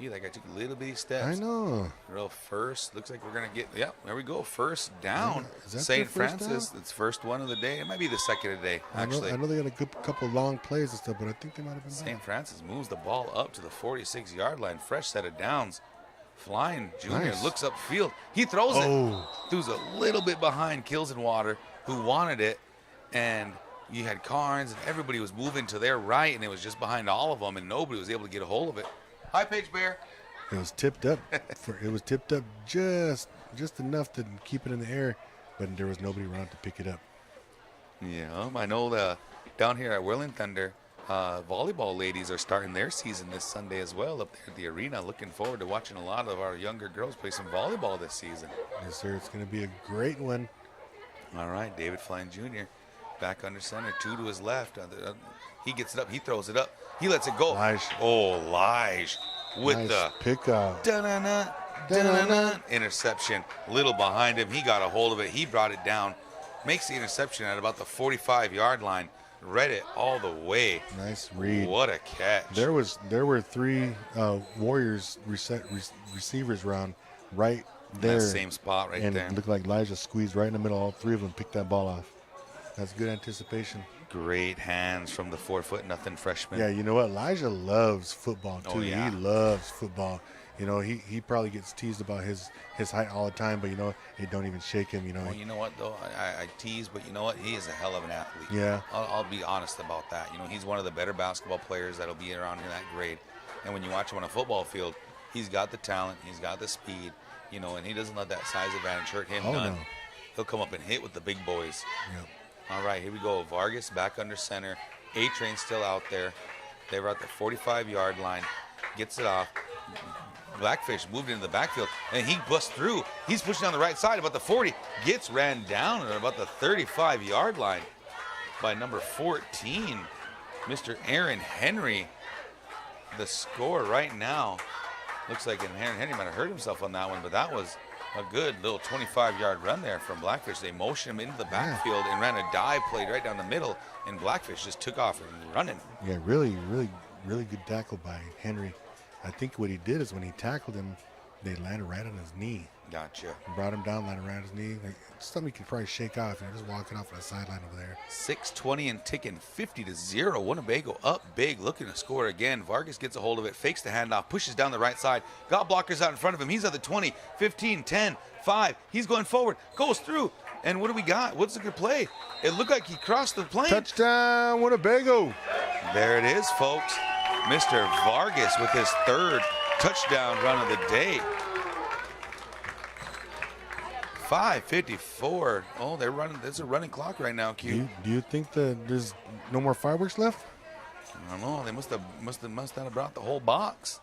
That guy took a little bitty steps. I know. Real first. Looks like we're going to get, there we go. First down. Yeah, St. Francis. It's first one of the day. It might be the second of the day, actually. I know they got a couple long plays and stuff, but I think they might have been St. Francis moves the ball up to the 46-yard line. Fresh set of downs. Flying Jr. looks upfield. He throws it. Throws a little bit behind Kilsenwater, who wanted it. And you had Carnes, and everybody was moving to their right, and it was just behind all of them, and nobody was able to get a hold of it. Hi, Paige Bear. It was tipped up. It was tipped up just enough to keep it in the air, but there was nobody around to pick it up. Yeah, I know down here at Whirling Thunder, volleyball ladies are starting their season this Sunday as well up there at the arena. Looking forward to watching a lot of our younger girls play some volleyball this season. Yes, sir. It's going to be a great one. All right, David Flying Jr. back under center, 2 to his left. He gets it up. He throws it up. He lets it go. Lige with nice the pickup. Interception. Little behind him. He got a hold of it. He brought it down. Makes the interception at about the 45-yard line. read it all the way. Nice read. What a catch. There were 3 Warriors receivers around right there. That same spot right and there. it looked like Elijah squeezed right in the middle. All 3 of them picked that ball off. That's good anticipation. Great hands from the 4'0" freshman. Yeah, you know what? Elijah loves football too. Oh, yeah. He loves football. You know, he probably gets teased about his height all the time, but you know, it don't even shake him. You know. Well, you know what though? I tease, but you know what? He is a hell of an athlete. Yeah. I'll be honest about that. You know, he's one of the better basketball players that'll be around in that grade. And when you watch him on a football field, he's got the talent, he's got the speed, you know, and he doesn't let that size advantage hurt him none. No. He'll come up and hit with the big boys. Yep. All right, here we go. Vargas back under center. A-Train still out there. They were at the 45-yard line. Gets it off. Blackfish moved into the backfield, and he busts through. He's pushing on the right side about the 40. Gets ran down at about the 35-yard line by number 14, Mr. Aaron Henry. The score right now looks like Aaron Henry might have hurt himself on that one, but that was a good little 25-yard run there from Blackfish. They motioned him into the backfield and ran a dive play right down the middle, and Blackfish just took off and running. Yeah, really good tackle by Henry. I think what he did is when he tackled him, they landed right on his knee. Gotcha. Brought him down, landed right on his knee. Like something he could probably shake off. And just walking off on the sideline over there. 6:20 and ticking, 50-0. Winnebago up big, looking to score again. Vargas gets a hold of it, fakes the handoff, pushes down the right side. Got blockers out in front of him. He's at the 20, 15, 10, 5. He's going forward, goes through. And what do we got? What's a good play? It looked like he crossed the plane. Touchdown, Winnebago. There it is, folks. Mr. Vargas with his 3rd touchdown run of the day. 5:54. Oh, they're running. There's a running clock right now, Q. Do you think that there's no more fireworks left? I don't know. They must have brought the whole box.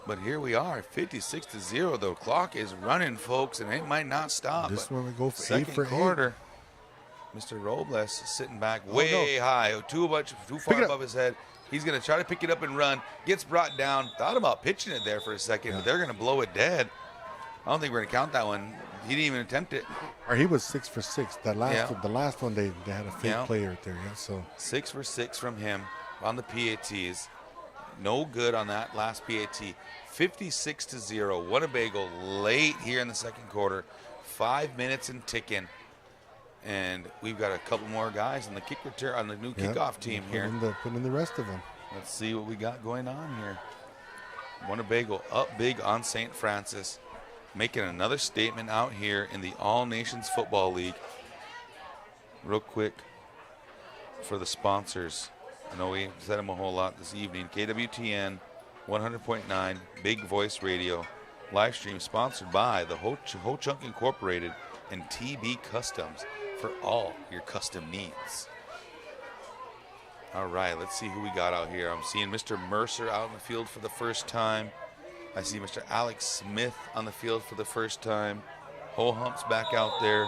But here we are, 56-0. The clock is running, folks, and it might not stop. This one we go for second 8 for quarter. 8. Mr. Robles sitting back way high, too far above his head. He's going to try to pick it up and run. Gets brought down. Thought about pitching it there for a second, but they're going to blow it dead. I don't think we're going to count that one. He didn't even attempt it. Or he was 6 for 6. The last one they had a fake play right there. Yeah, so 6 for 6 from him on the PATs. No good on that last PAT. 56-0. Winnebago late here in the second quarter. 5 minutes and ticking. And we've got a couple more guys on the kick return on the new kickoff team here. Putting in the rest of them. Let's see what we got going on here. Winnebago up big on St. Francis, making another statement out here in the All Nations Football League. Real quick for the sponsors. I know we said them a whole lot this evening. KWTN 100.9 Big Voice Radio live stream sponsored by the Ho Chunk Incorporated and TB Customs for all your custom needs. All right, let's see who we got out here. I'm seeing Mr. Mercer out in the field for the first time. I see Mr. Alex Smith on the field for the first time. Ho Hump's back out there.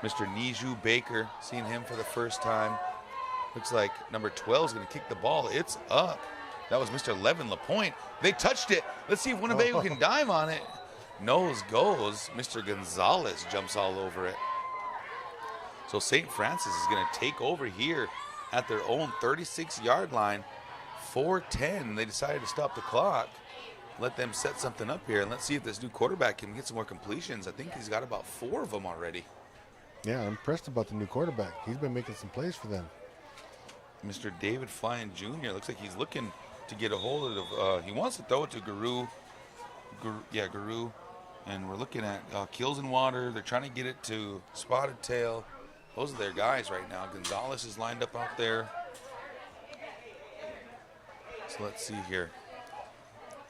Mr. Niju Baker, seeing him for the first time. Looks like number 12 is going to kick the ball. It's up. That was Mr. Levin LaPointe. They touched it. Let's see if Winnebago can dive on it. Nose goes. Mr. Gonzalez jumps all over it. So St. Francis is going to take over here at their own 36-yard line. 4:10. They decided to stop the clock. Let them set something up here, and let's see if this new quarterback can get some more completions. I think he's got about 4 of them already. Yeah, I'm impressed about the new quarterback. He's been making some plays for them. Mr. David Flyen Jr. looks like he's looking to get a hold of, he wants to throw it to Guru. Guru. And we're looking at Kills and Water. They're trying to get it to Spotted Tail. Those are their guys right now. Gonzalez is lined up out there. So let's see here.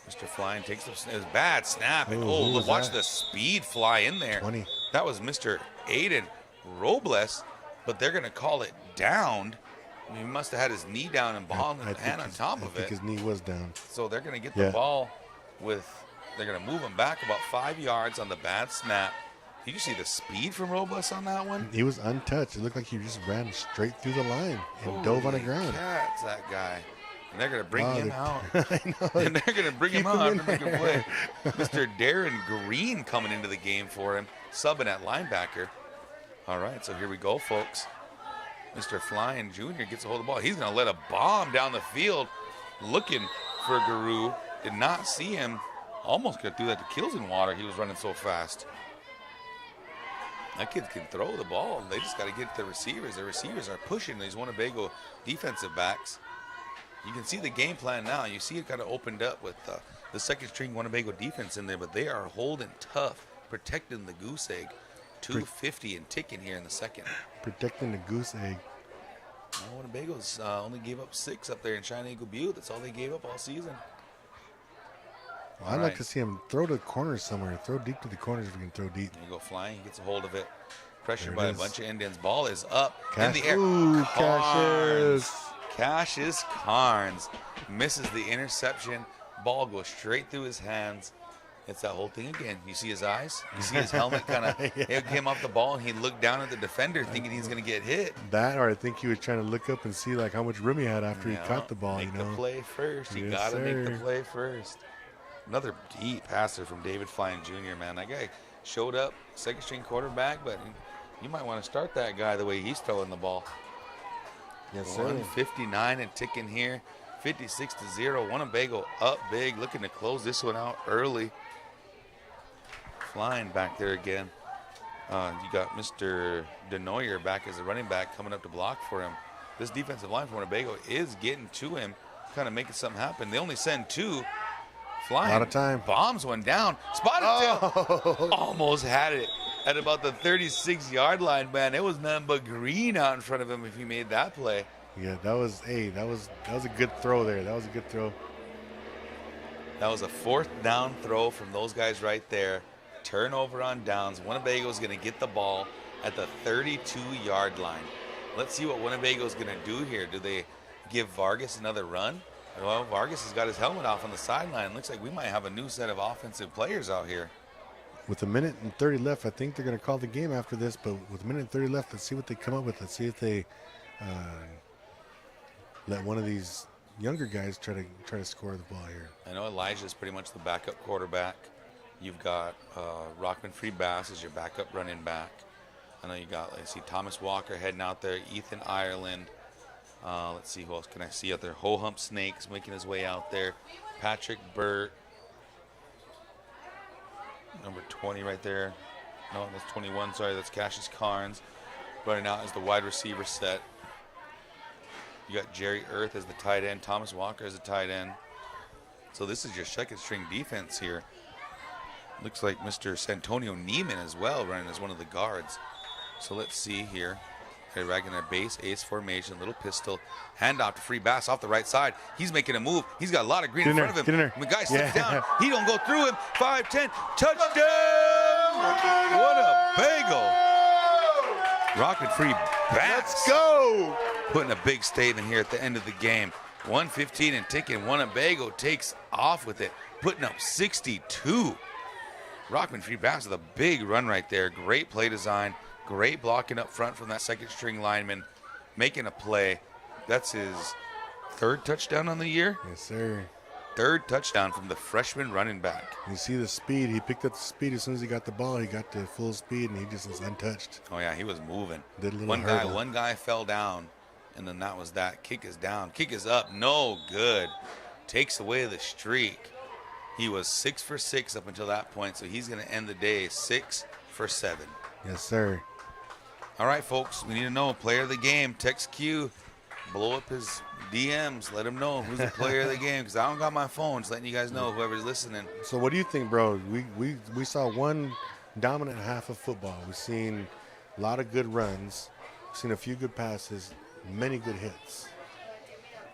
Mr. Flyen takes a bad snap. And watch the speed fly in there. 20. That was Mr. Aiden Robles, but they're going to call it down. He must have had his knee down and ball and hand on top of it. I think his knee was down. So they're going to get the ball they're going to move him back about 5 yards on the bad snap. Did you see the speed from Robles on that one? He was untouched. It looked like he just ran straight through the line and dove on the ground. Cats, that guy. And they're going to bring him out. I know. And they're going to bring him out after making a play. Mr. Darren Green coming into the game for him, subbing at linebacker. All right, so here we go, folks. Mr. Flying Jr. gets a hold of the ball. He's going to let a bomb down the field looking for Guru. Did not see him. Almost could do that to Kills in Water. He was running so fast. That kid can throw the ball. They just got to get the receivers. The receivers are pushing these Winnebago defensive backs. You can see the game plan now. You see it kind of opened up with the second string Winnebago defense in there, but they are holding tough, protecting the goose egg. 250 and ticking here in the second. Protecting the goose egg. Well, Winnebago's only gave up 6 up there in China Eagle Butte. That's all they gave up all season. Well, I'd like to see him throw to the corners somewhere. Throw deep to the corners if we can throw deep. There you go, Flying. He gets a hold of it. Pressured by a bunch of Indians. Ball is up in the air. Ooh, Cassius Carnes misses the interception. Ball goes straight through his hands. It's that whole thing again. You see his eyes? You see his helmet kind of it came off the ball, and he looked down at the defender thinking he's going to get hit. That, or I think he was trying to look up and see like how much room he had after he caught the ball. Make the play first. You got to make the play first. Another deep passer from David Flying Jr., man. That guy showed up, second string quarterback, but you might want to start that guy the way he's throwing the ball. Yes, sir. 159 and ticking here. 56-0. Winnebago up big, looking to close this one out early. Flying back there again. You got Mr. Denoyer back as a running back coming up to block for him. This defensive line for Winnebago is getting to him, kind of making something happen. They only send 2. Flying. Out of time. Bombs one down. Spotted it. Almost had it at about the 36-yard line, man. It was nothing but green out in front of him if he made that play. Yeah, that was a good throw there. That was a good throw. That was a 4th down throw from those guys right there. Turnover on downs. Winnebago's going to get the ball at the 32-yard line. Let's see what Winnebago's going to do here. Do they give Vargas another run? Well, Vargas has got his helmet off on the sideline. Looks like we might have a new set of offensive players out here. With a minute and 30 left, I think they're going to call the game after this. But with a minute and 30 left, let's see what they come up with. Let's see if they let one of these younger guys try to score the ball here. I know Elijah's pretty much the backup quarterback. You've got Rockman Free Bass as your backup running back. I know you got, let's see, Thomas Walker heading out there, Ethan Ireland. Let's see who else can I see out there. Ho Hump Snakes making his way out there. Patrick Burt. Number 20 right there. No, that's 21. Sorry, that's Cassius Carnes. Running out as the wide receiver set. You got Jerry Earth as the tight end. Thomas Walker as the tight end. So this is your second string defense here. Looks like Mr. Santonio Neiman as well running as one of the guards. So let's see here. They're ragging their base ace formation, little pistol, handoff to Free Bass off the right side. He's making a move. He's got a lot of green in front of him. The guy slips down. He don't go through him. 5-10, touchdown! What a bagel! Rocket Free Bass. Let's go! Putting a big statement here at the end of the game. 115 and ticking. Winnebago takes off with it, putting up 62. Rockman Free Bass with a big run right there. Great play design. Great blocking up front from that second string lineman, making a play. That's his 3rd touchdown on the year. Yes, sir. 3rd touchdown from the freshman running back. You see the speed. He picked up the speed as soon as he got the ball. He got to full speed, and he just was untouched. Oh, yeah, he was moving. Did a little one guy fell down, and then that was that. Kick is down. Kick is up. No good. Takes away the streak. He was 6 for 6 up until that point, so he's going to end the day 6 for 7. Yes, sir. All right, folks, we need to know player of the game. Text Q, blow up his DMs, let him know who's the player of the game, because I don't got my phone. Just letting you guys know, whoever's listening. So what do you think, bro? We saw one dominant half of football. We've seen a lot of good runs. We've seen a few good passes, many good hits.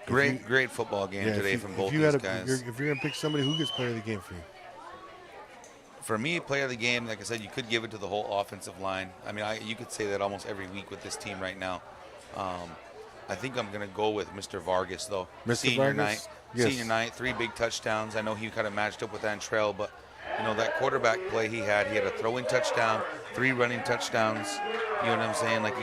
Great football game today from both these guys. If you're going to pick somebody, who gets player of the game for you? For me, player of the game, like I said, you could give it to the whole offensive line. I mean, you could say that almost every week with this team right now. I think I'm going to go with Mr. Vargas, though. Senior night, 3 big touchdowns. I know he kind of matched up with Antrell, but, you know, that quarterback play he had a throwing touchdown, 3 running touchdowns. You know what I'm saying? Like,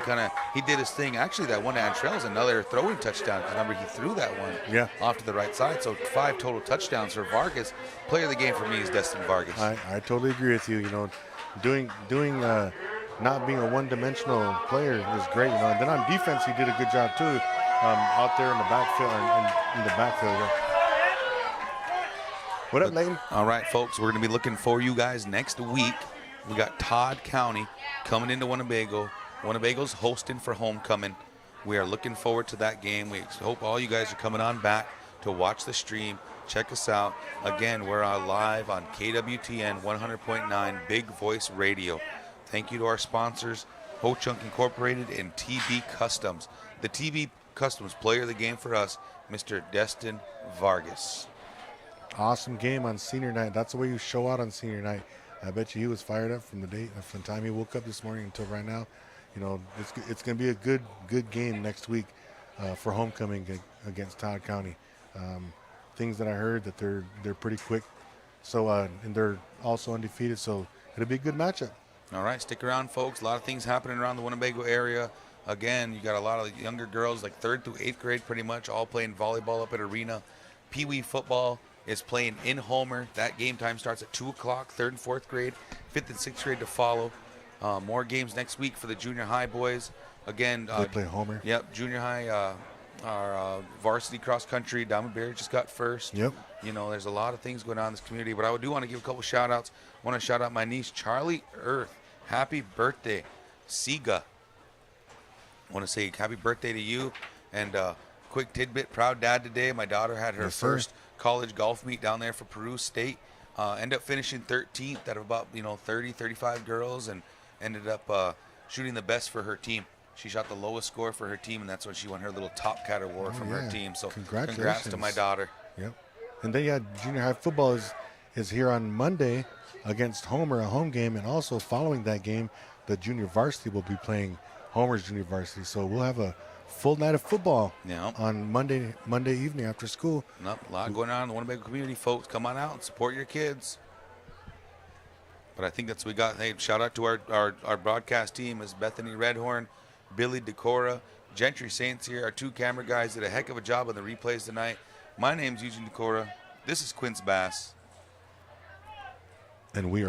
he did his thing. Actually, that one to Antrell is another throwing touchdown. Remember, he threw that one off to the right side. So 5 total touchdowns for Vargas. Player of the game for me is Destin Vargas. I totally agree with you. You know, doing not being a one-dimensional player is great. And then on defense, he did a good job too, out there in the backfield. In the backfield. What up, Layton? All right, folks, we're going to be looking for you guys next week. We got Todd County coming into Winnebago. Winnebago's hosting for homecoming. We are looking forward to that game. We hope all you guys are coming on back to watch the stream. Check us out. Again, we're live on KWTN 100.9 Big Voice Radio. Thank you to our sponsors, Ho Chunk Incorporated and TB Customs. The TB Customs player of the game for us, Mr. Destin Vargas. Awesome game on senior night. That's the way you show out on senior night. I bet you he was fired up from the time he woke up this morning until right now. You know, it's going to be a good game next week for homecoming against Todd County. Things that I heard that they're pretty quick. So and they're also undefeated. So it'll be a good matchup. All right, stick around, folks. A lot of things happening around the Winnebago area. Again, you got a lot of younger girls, like 3rd through 8th grade, pretty much all playing volleyball up at Arena. Pee Wee football is playing in Homer. That game time starts at 2 o'clock, 3rd and 4th grade, 5th and 6th grade to follow. More games next week for the junior high boys. Again, they play Homer. Yep, junior high, our varsity cross country, Diamond Bear just got first. Yep. You know, there's a lot of things going on in this community, but I do want to give a couple shout outs. I want to shout out my niece, Charlie Earth. Happy birthday, Siga. I want to say happy birthday to you. And quick tidbit, proud dad today. My daughter had her first college golf meet down there for Peru State. Ended up finishing 13th out of about 30, 35 girls, and ended up shooting the best for her team. She shot the lowest score for her team, and that's when she won her little Top Cat award from her team. So congrats to my daughter. Yep. And then junior high football is here on Monday against Homer, a home game, and also following that game, the junior varsity will be playing Homer's junior varsity. So we'll have a full night of football on Monday evening after school. A lot going on in the Winnebago community, folks. Come on out and support your kids. But I think that's what we got. Hey, shout out to our broadcast team is Bethany Redhorn, Billy Decora, Gentry Saints here. Our 2 camera guys did a heck of a job on the replays tonight. My name's Eugene Decora. This is Quince Bass. And we are